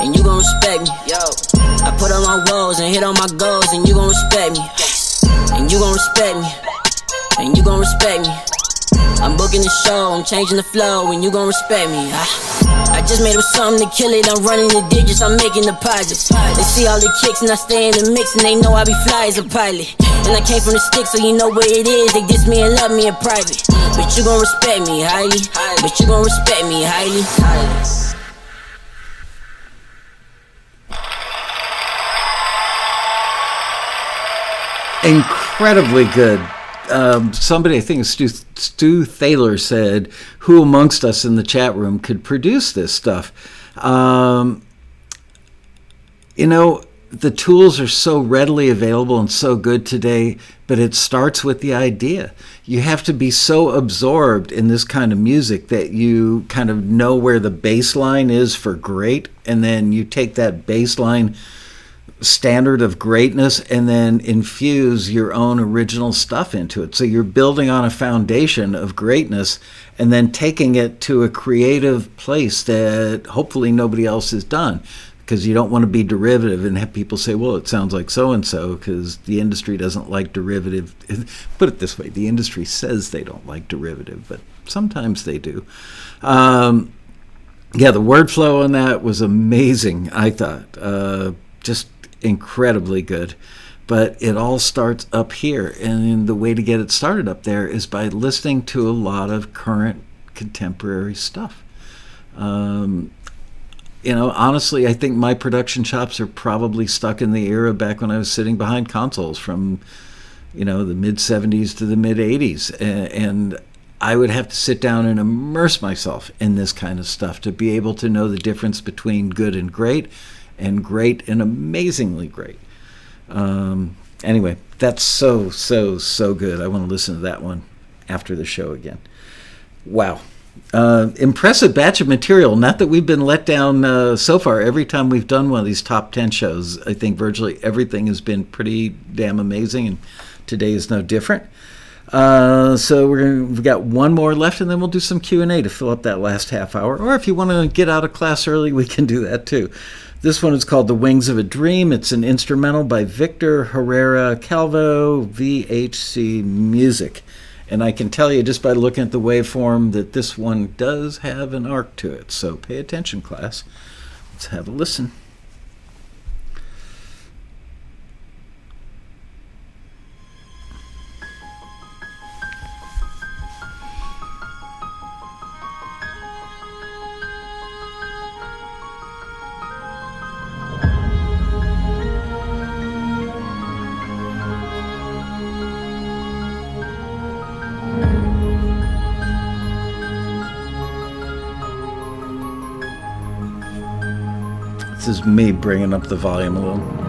and you gon' respect me. I put on my woes and hit on my goals, and you gon' respect me, and you gon' respect me, and you gon' respect me. I'm booking the show, I'm changing the flow, and you gon' respect me. I just made up something to kill it, I'm running the digits, I'm making deposits. They see all the kicks and I stay in the mix, and they know I be fly as a pilot. And I came from the sticks, so you know where it is. They diss me and love me in private, but you gon' respect me highly. But you gon' respect me highly. Incredibly good. Somebody, I think Stu Thaler, said, who amongst us in the chat room could produce this stuff? You know, the tools are so readily available and so good today, but it starts with the idea. You have to be so absorbed in this kind of music that you kind of know where the baseline is for great, and then you take that baseline standard of greatness and then infuse your own original stuff into it. So you're building on a foundation of greatness and then taking it to a creative place that hopefully nobody else has done, because you don't want to be derivative and have people say, well, it sounds like so-and-so, because the industry doesn't like derivative. Put it this way, the industry says they don't like derivative, but sometimes they do. Yeah, the word flow on that was amazing, I thought. Just incredibly good. But it all starts up here, and the way to get it started up there is by listening to a lot of current contemporary stuff. You know, honestly, I think my production chops are probably stuck in the era back when I was sitting behind consoles from, you know, the mid 70s to the mid 80s, and I would have to sit down and immerse myself in this kind of stuff to be able to know the difference between good and great and amazingly great. Anyway, that's so good. I want to listen to that one after the show again. Wow. Impressive batch of material. Not that we've been let down so far. Every time we've done one of these top 10 shows, I think virtually everything has been pretty damn amazing, and today is no different. So we've got one more left, and then we'll do some Q&A to fill up that last half hour. Or if you want to get out of class early, we can do that too. This one is called The Wings of a Dream. It's an instrumental by Victor Herrera Calvo, VHC Music. And I can tell you just by looking at the waveform that this one does have an arc to it. So pay attention, class. Let's have a listen. This is me bringing up the volume a little.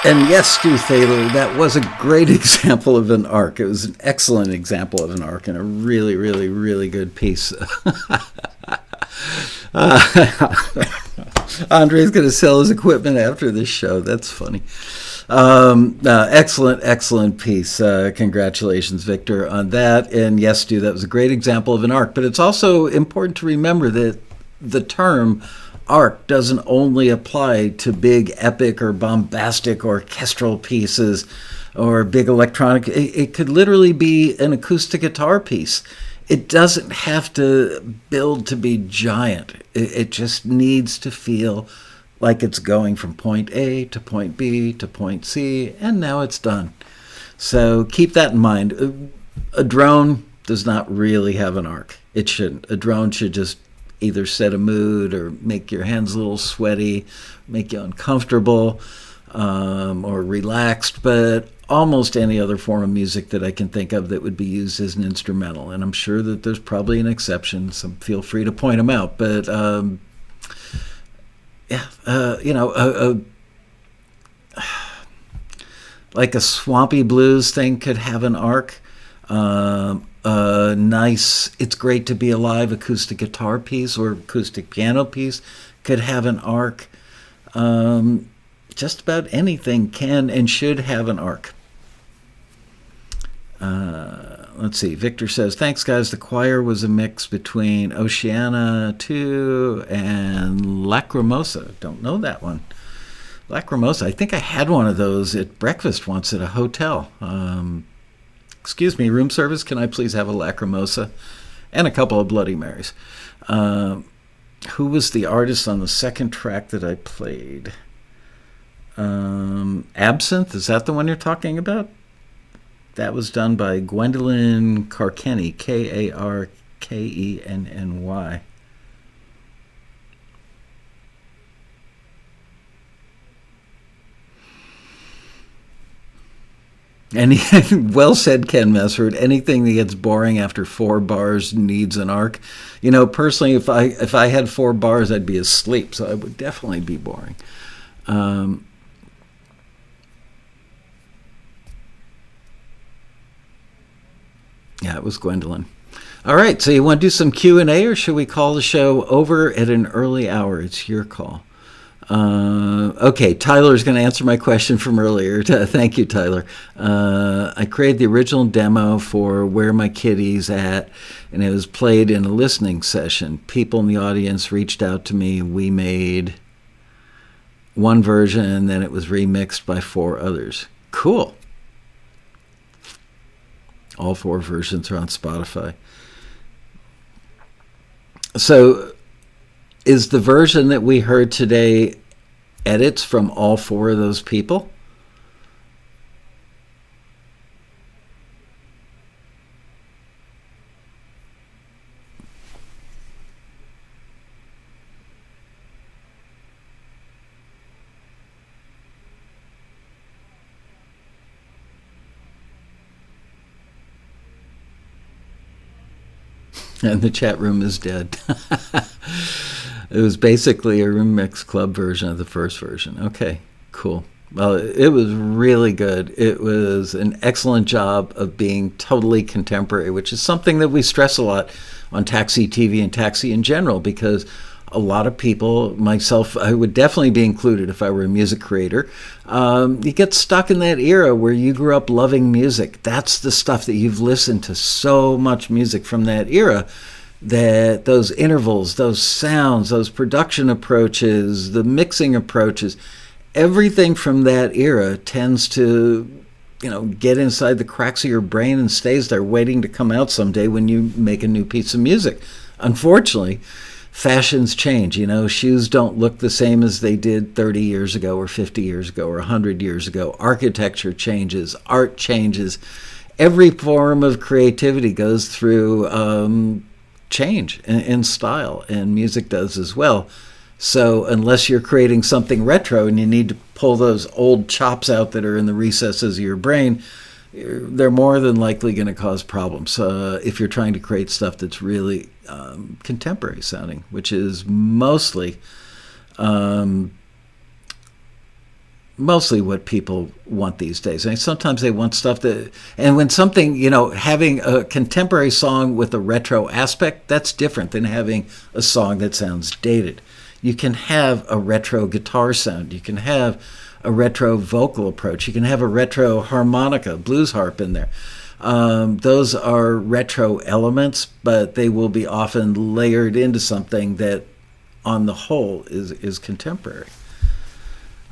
And yes, Stu Thaler, that was a great example of an arc. It was an excellent example of an arc and a really, really, really good piece. Andre's going to sell his equipment after this show. That's funny. Excellent piece. Congratulations, Victor, on that. And yes, Stu, that was a great example of an arc. But it's also important to remember that the term arc doesn't only apply to big epic or bombastic orchestral pieces or big electronic. It could literally be an acoustic guitar piece. It doesn't have to build to be giant. It just needs to feel like it's going from point A to point B to point C, and now it's done. So keep that in mind. A drone does not really have an arc. It shouldn't. A drone should just either set a mood or make your hands a little sweaty, make you uncomfortable, or relaxed, but almost any other form of music that I can think of that would be used as an instrumental. And I'm sure that there's probably an exception, so feel free to point them out. But like a swampy blues thing could have an arc. Nice It's Great to Be Alive acoustic guitar piece or acoustic piano piece could have an arc. Just about anything can and should have an arc. Let's see. Victor says, thanks, guys. The choir was a mix between Oceana 2 and Lacrimosa. Don't know that one. Lacrimosa. I think I had one of those at breakfast once at a hotel. Excuse me, room service, can I please have a Lacrimosa? And a couple of Bloody Marys. Who was the artist on the second track that I played? Absinthe, is that the one you're talking about? That was done by Gwendolyn Karkenny, Karkenny. Well said, Ken Messford. Anything that gets boring after 4 bars needs an arc. You know, personally, if I had 4 bars, I'd be asleep, so I would definitely be boring. Yeah, it was Gwendolyn. All right, so you want to do some Q&A, or should we call the show over at an early hour? It's your call. Okay, Tyler's going to answer my question from earlier. Thank you, Tyler. I created the original demo for Where My Kitty's At, and it was played in a listening session. People in the audience reached out to me. We made one version, and then it was remixed by 4 others. Cool. All 4 versions are on Spotify. So is the version that we heard today edits from all 4 of those people? And the chat room is dead. It was basically a Remix Club version of the first version. Okay, cool. Well, it was really good. It was an excellent job of being totally contemporary, which is something that we stress a lot on Taxi TV and Taxi in general, because a lot of people, myself, I would definitely be included if I were a music creator. You get stuck in that era where you grew up loving music. That's the stuff that you've listened to so much music from that era, that those intervals, those sounds, those production approaches, the mixing approaches, everything from that era tends to, get inside the cracks of your brain and stays there waiting to come out someday when you make a new piece of music. Unfortunately, fashions change. Shoes don't look the same as they did 30 years ago or 50 years ago or 100 years ago. Architecture changes, art changes. Every form of creativity goes through change in style, and music does as well. So unless you're creating something retro and you need to pull those old chops out that are in the recesses of your brain, they're more than likely going to cause problems if you're trying to create stuff that's really contemporary sounding, which is mostly mostly what people want these days. I mean, sometimes they want stuff that, and when something, having a contemporary song with a retro aspect, that's different than having a song that sounds dated. You can have a retro guitar sound. You can have a retro vocal approach. You can have a retro harmonica, blues harp in there. Those are retro elements, but they will be often layered into something that, on the whole, is contemporary.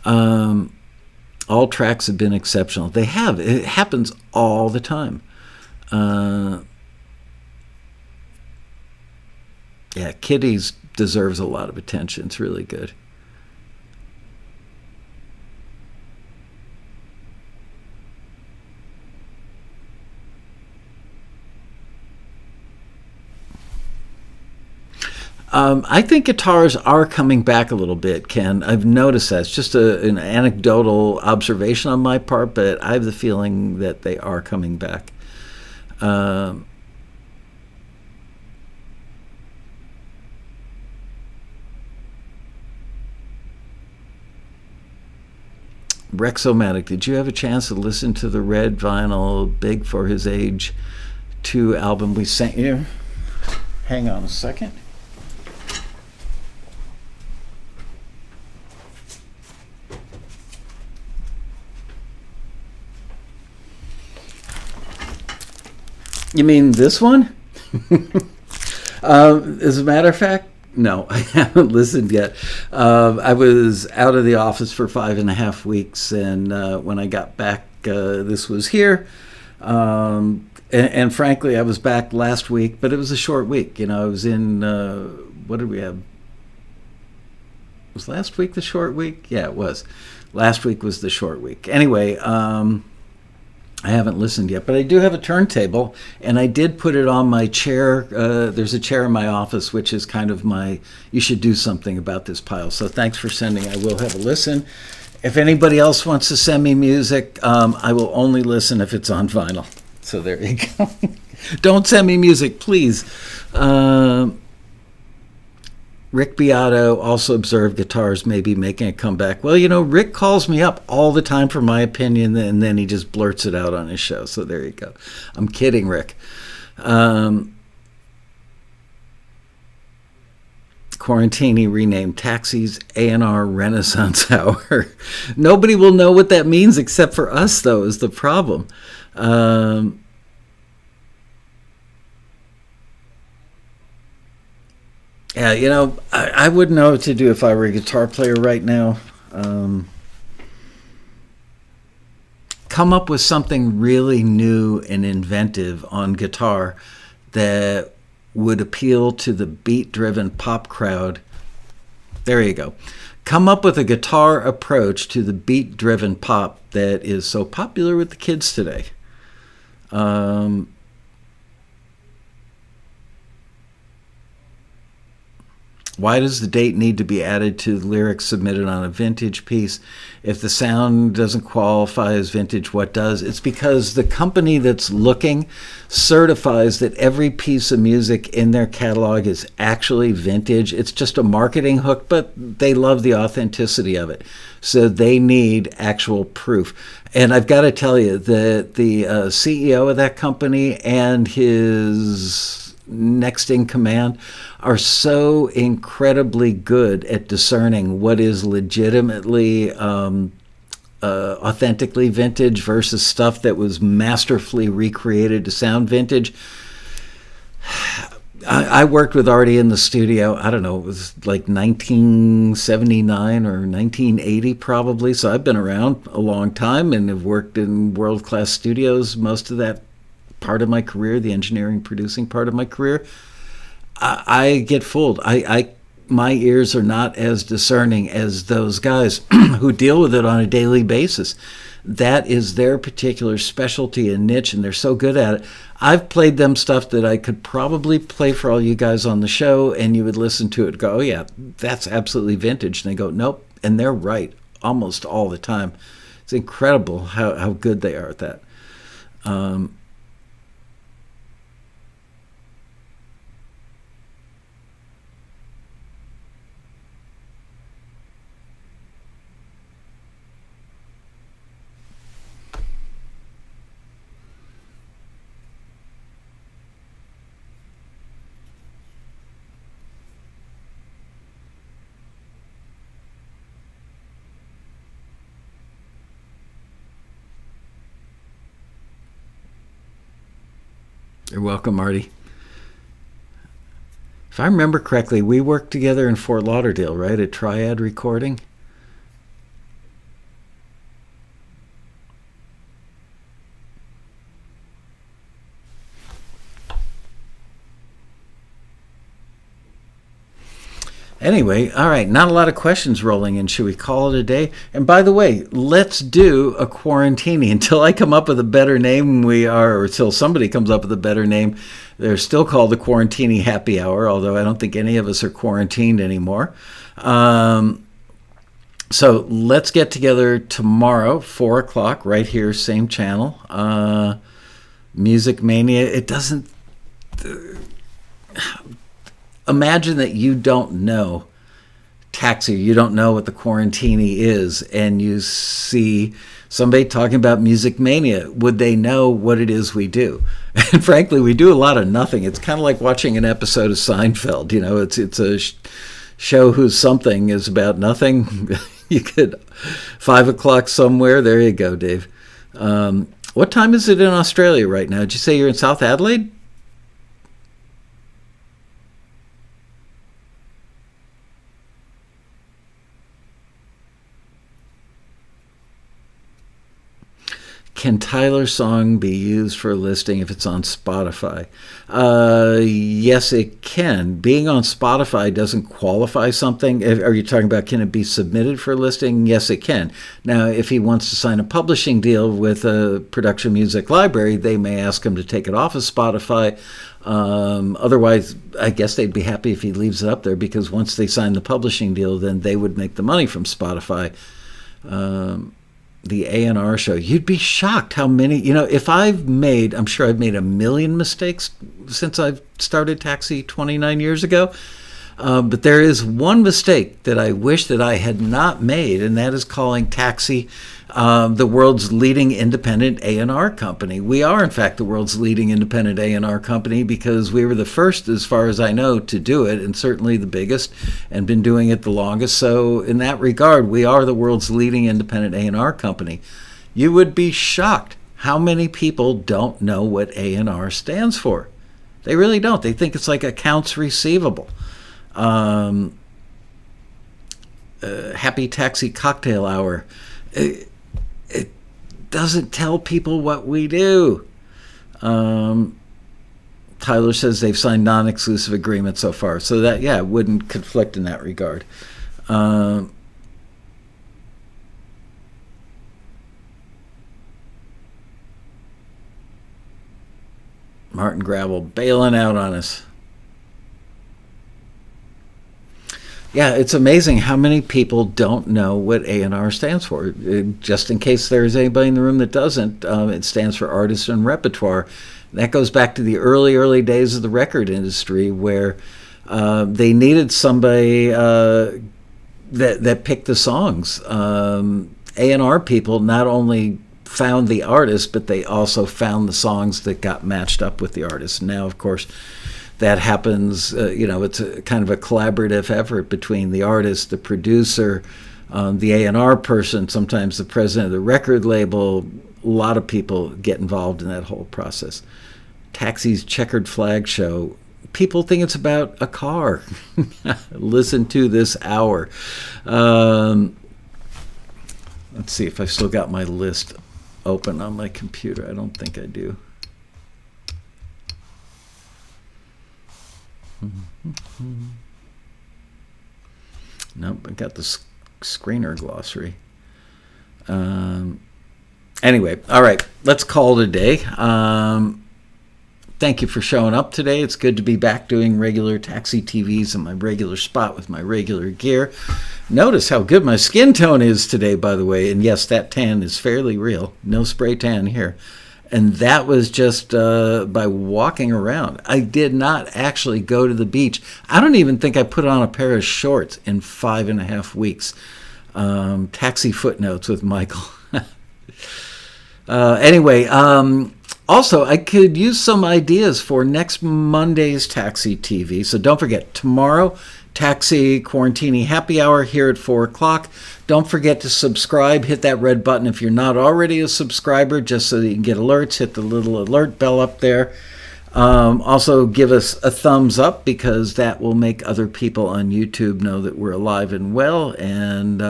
All tracks have been exceptional. They have. It happens all the time. Kitties deserves a lot of attention. It's really good. I think guitars are coming back a little bit, Ken. I've noticed that. It's just an anecdotal observation on my part, but I have the feeling that they are coming back. Rexomatic, did you have a chance to listen to the red vinyl, Big for His Age 2 album we sent you? Hang on a second. You mean this one? As a matter of fact, no, I haven't listened yet. I was out of the office for 5.5 weeks, and when I got back, this was here. And frankly, I was back last week, but it was a short week. I was in, what did we have? Was last week the short week? Yeah, it was. Last week was the short week. Anyway, I haven't listened yet, but I do have a turntable, and I did put it on my chair. There's a chair in my office, which is kind of my, you should do something about this pile. So thanks for sending. I will have a listen. If anybody else wants to send me music, I will only listen if it's on vinyl. So there you go. Don't send me music, please. Rick Beato also observed guitars may be making a comeback. Well, Rick calls me up all the time for my opinion, and then he just blurts it out on his show. So there you go. I'm kidding, Rick. Quarantini renamed Taxi's A&R Renaissance Hour. Nobody will know what that means except for us, though, is the problem. Yeah, I wouldn't know what to do if I were a guitar player right now. Come up with something really new and inventive on guitar that would appeal to the beat-driven pop crowd. There you go. Come up with a guitar approach to the beat-driven pop that is so popular with the kids today. Why does the date need to be added to the lyrics submitted on a vintage piece? If the sound doesn't qualify as vintage, what does? It's because the company that's looking certifies that every piece of music in their catalog is actually vintage. It's just a marketing hook, but they love the authenticity of it. So they need actual proof. And I've got to tell you that the CEO of that company and his next in command are so incredibly good at discerning what is legitimately authentically vintage versus stuff that was masterfully recreated to sound vintage. I worked with Artie in the studio, I don't know, it was like 1979 or 1980 probably, so I've been around a long time and have worked in world-class studios most of that part of my career, the engineering producing part of my career. I get fooled. My ears are not as discerning as those guys who deal with it on a daily basis. That is their particular specialty and niche, and they're so good at it. I've played them stuff that I could probably play for all you guys on the show, and you would listen to it and go, oh yeah, that's absolutely vintage. And they go, nope, and they're right almost all the time. It's incredible how good they are at that. You're welcome, Marty. If I remember correctly, we worked together in Fort Lauderdale, right, at Triad Recording? Anyway, all right, not a lot of questions rolling in. Should we call it a day? And by the way, let's do a quarantini. Until I come up with a better name, or until somebody comes up with a better name, they're still called the Quarantini Happy Hour, although I don't think any of us are quarantined anymore. So let's get together tomorrow, 4 o'clock, right here, same channel. Music Mania. It doesn't... Imagine that you don't know Taxi, you don't know what the Quarantini is, and you see somebody talking about Music Mania. Would they know what it is we do? And frankly, we do a lot of nothing. It's kind of like watching an episode of Seinfeld. You know, it's a show whose something is about nothing. You could 5 o'clock somewhere. There you go, Dave. What time is it in Australia right now? Did you say you're in South Adelaide? Can Tyler's song be used for a listing if it's on Spotify? Yes, it can. Being on Spotify doesn't qualify something. Are you talking about can it be submitted for a listing? Yes, it can. Now, if he wants to sign a publishing deal with a production music library, they may ask him to take it off of Spotify. Otherwise, I guess they'd be happy if he leaves it up there, because once they sign the publishing deal, then they would make the money from Spotify. The A&R show, you'd be shocked how many, if I'm sure I've made a million mistakes since I've started Taxi 29 years ago. But there is one mistake that I wish that I had not made, and that is calling Taxi the world's leading independent A&R company. We are, in fact, the world's leading independent A&R company because we were the first, as far as I know, to do it, and certainly the biggest, and been doing it the longest. So in that regard, we are the world's leading independent A&R company. You would be shocked how many people don't know what A&R stands for. They really don't. They think it's like accounts receivable. Happy Taxi Cocktail Hour. It doesn't tell people what we do. Tyler says they've signed non-exclusive agreements so far, so that it wouldn't conflict in that regard. Martin Gravel bailing out on us. Yeah, it's amazing how many people don't know what A&R stands for. Just in case there's anybody in the room that doesn't, it stands for Artist and Repertoire. That goes back to the early days of the record industry, where they needed somebody that picked the songs. A&R people not only found the artist, but they also found the songs that got matched up with the artist. Now, of course, that happens, it's a kind of a collaborative effort between the artist, the producer, the A&R person, sometimes the president of the record label. A lot of people get involved in that whole process. Taxi's Checkered Flag Show. People think it's about a car. Listen to this hour. Let's see if I've still got my list open on my computer. I don't think I do. Nope, I got the screener glossary. Anyway, all right, let's call it a day. Thank you for showing up today. It's good to be back doing regular Taxi TVs in my regular spot with my regular gear. Notice how good my skin tone is today, by the way. And yes, that tan is fairly real. No spray tan here. And that was just by walking around. I did not actually go to the beach. I don't even think I put on a pair of shorts in 5.5 weeks. Taxi footnotes with Michael. Anyway, also, I could use some ideas for next Monday's Taxi TV. So don't forget, tomorrow, Taxi Quarantini Happy Hour here at 4 o'clock. Don't forget to subscribe. Hit that red button if you're not already a subscriber, just so that you can get alerts. Hit the little alert bell up there. Also, give us a thumbs up because that will make other people on YouTube know that we're alive and well. And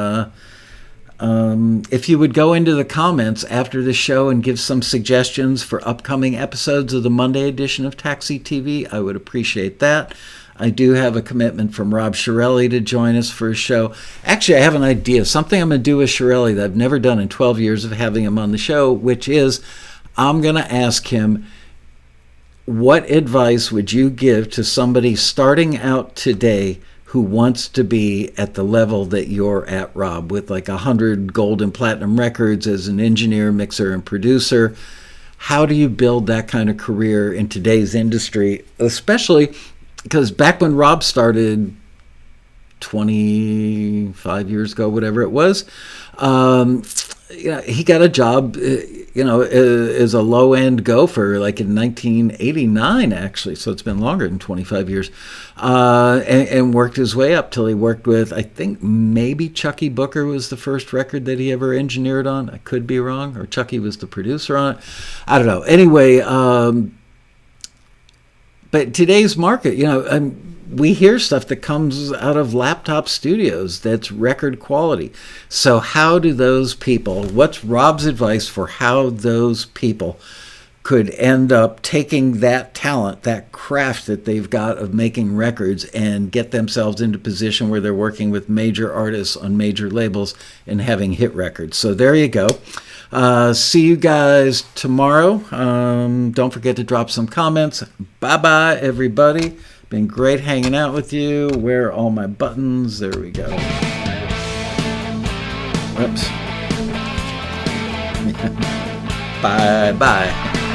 if you would go into the comments after the show and give some suggestions for upcoming episodes of the Monday edition of Taxi TV, I would appreciate that. I do have a commitment from Rob Shirelli to join us for a show. Actually, I have an idea, something I'm going to do with Shirelli that I've never done in 12 years of having him on the show, which is I'm going to ask him, what advice would you give to somebody starting out today who wants to be at the level that you're at, Rob, with like 100 gold and platinum records as an engineer, mixer, and producer? How do you build that kind of career in today's industry, especially because back when Rob started 25 years ago, whatever it was, he got a job, as a low-end gopher, like in 1989, actually. So it's been longer than 25 years, and worked his way up till he worked with, I think maybe Chucky Booker was the first record that he ever engineered on. I could be wrong, or Chucky was the producer on it. I don't know. Anyway, but today's market, we hear stuff that comes out of laptop studios that's record quality. So how do those people, what's Rob's advice for how those people could end up taking that talent, that craft that they've got of making records, and get themselves into a position where they're working with major artists on major labels and having hit records? So there you go. See you guys tomorrow. Don't forget to drop some comments. Bye-bye, everybody. Been great hanging out with you. Where are all my buttons? There we go. Whoops. Bye-bye.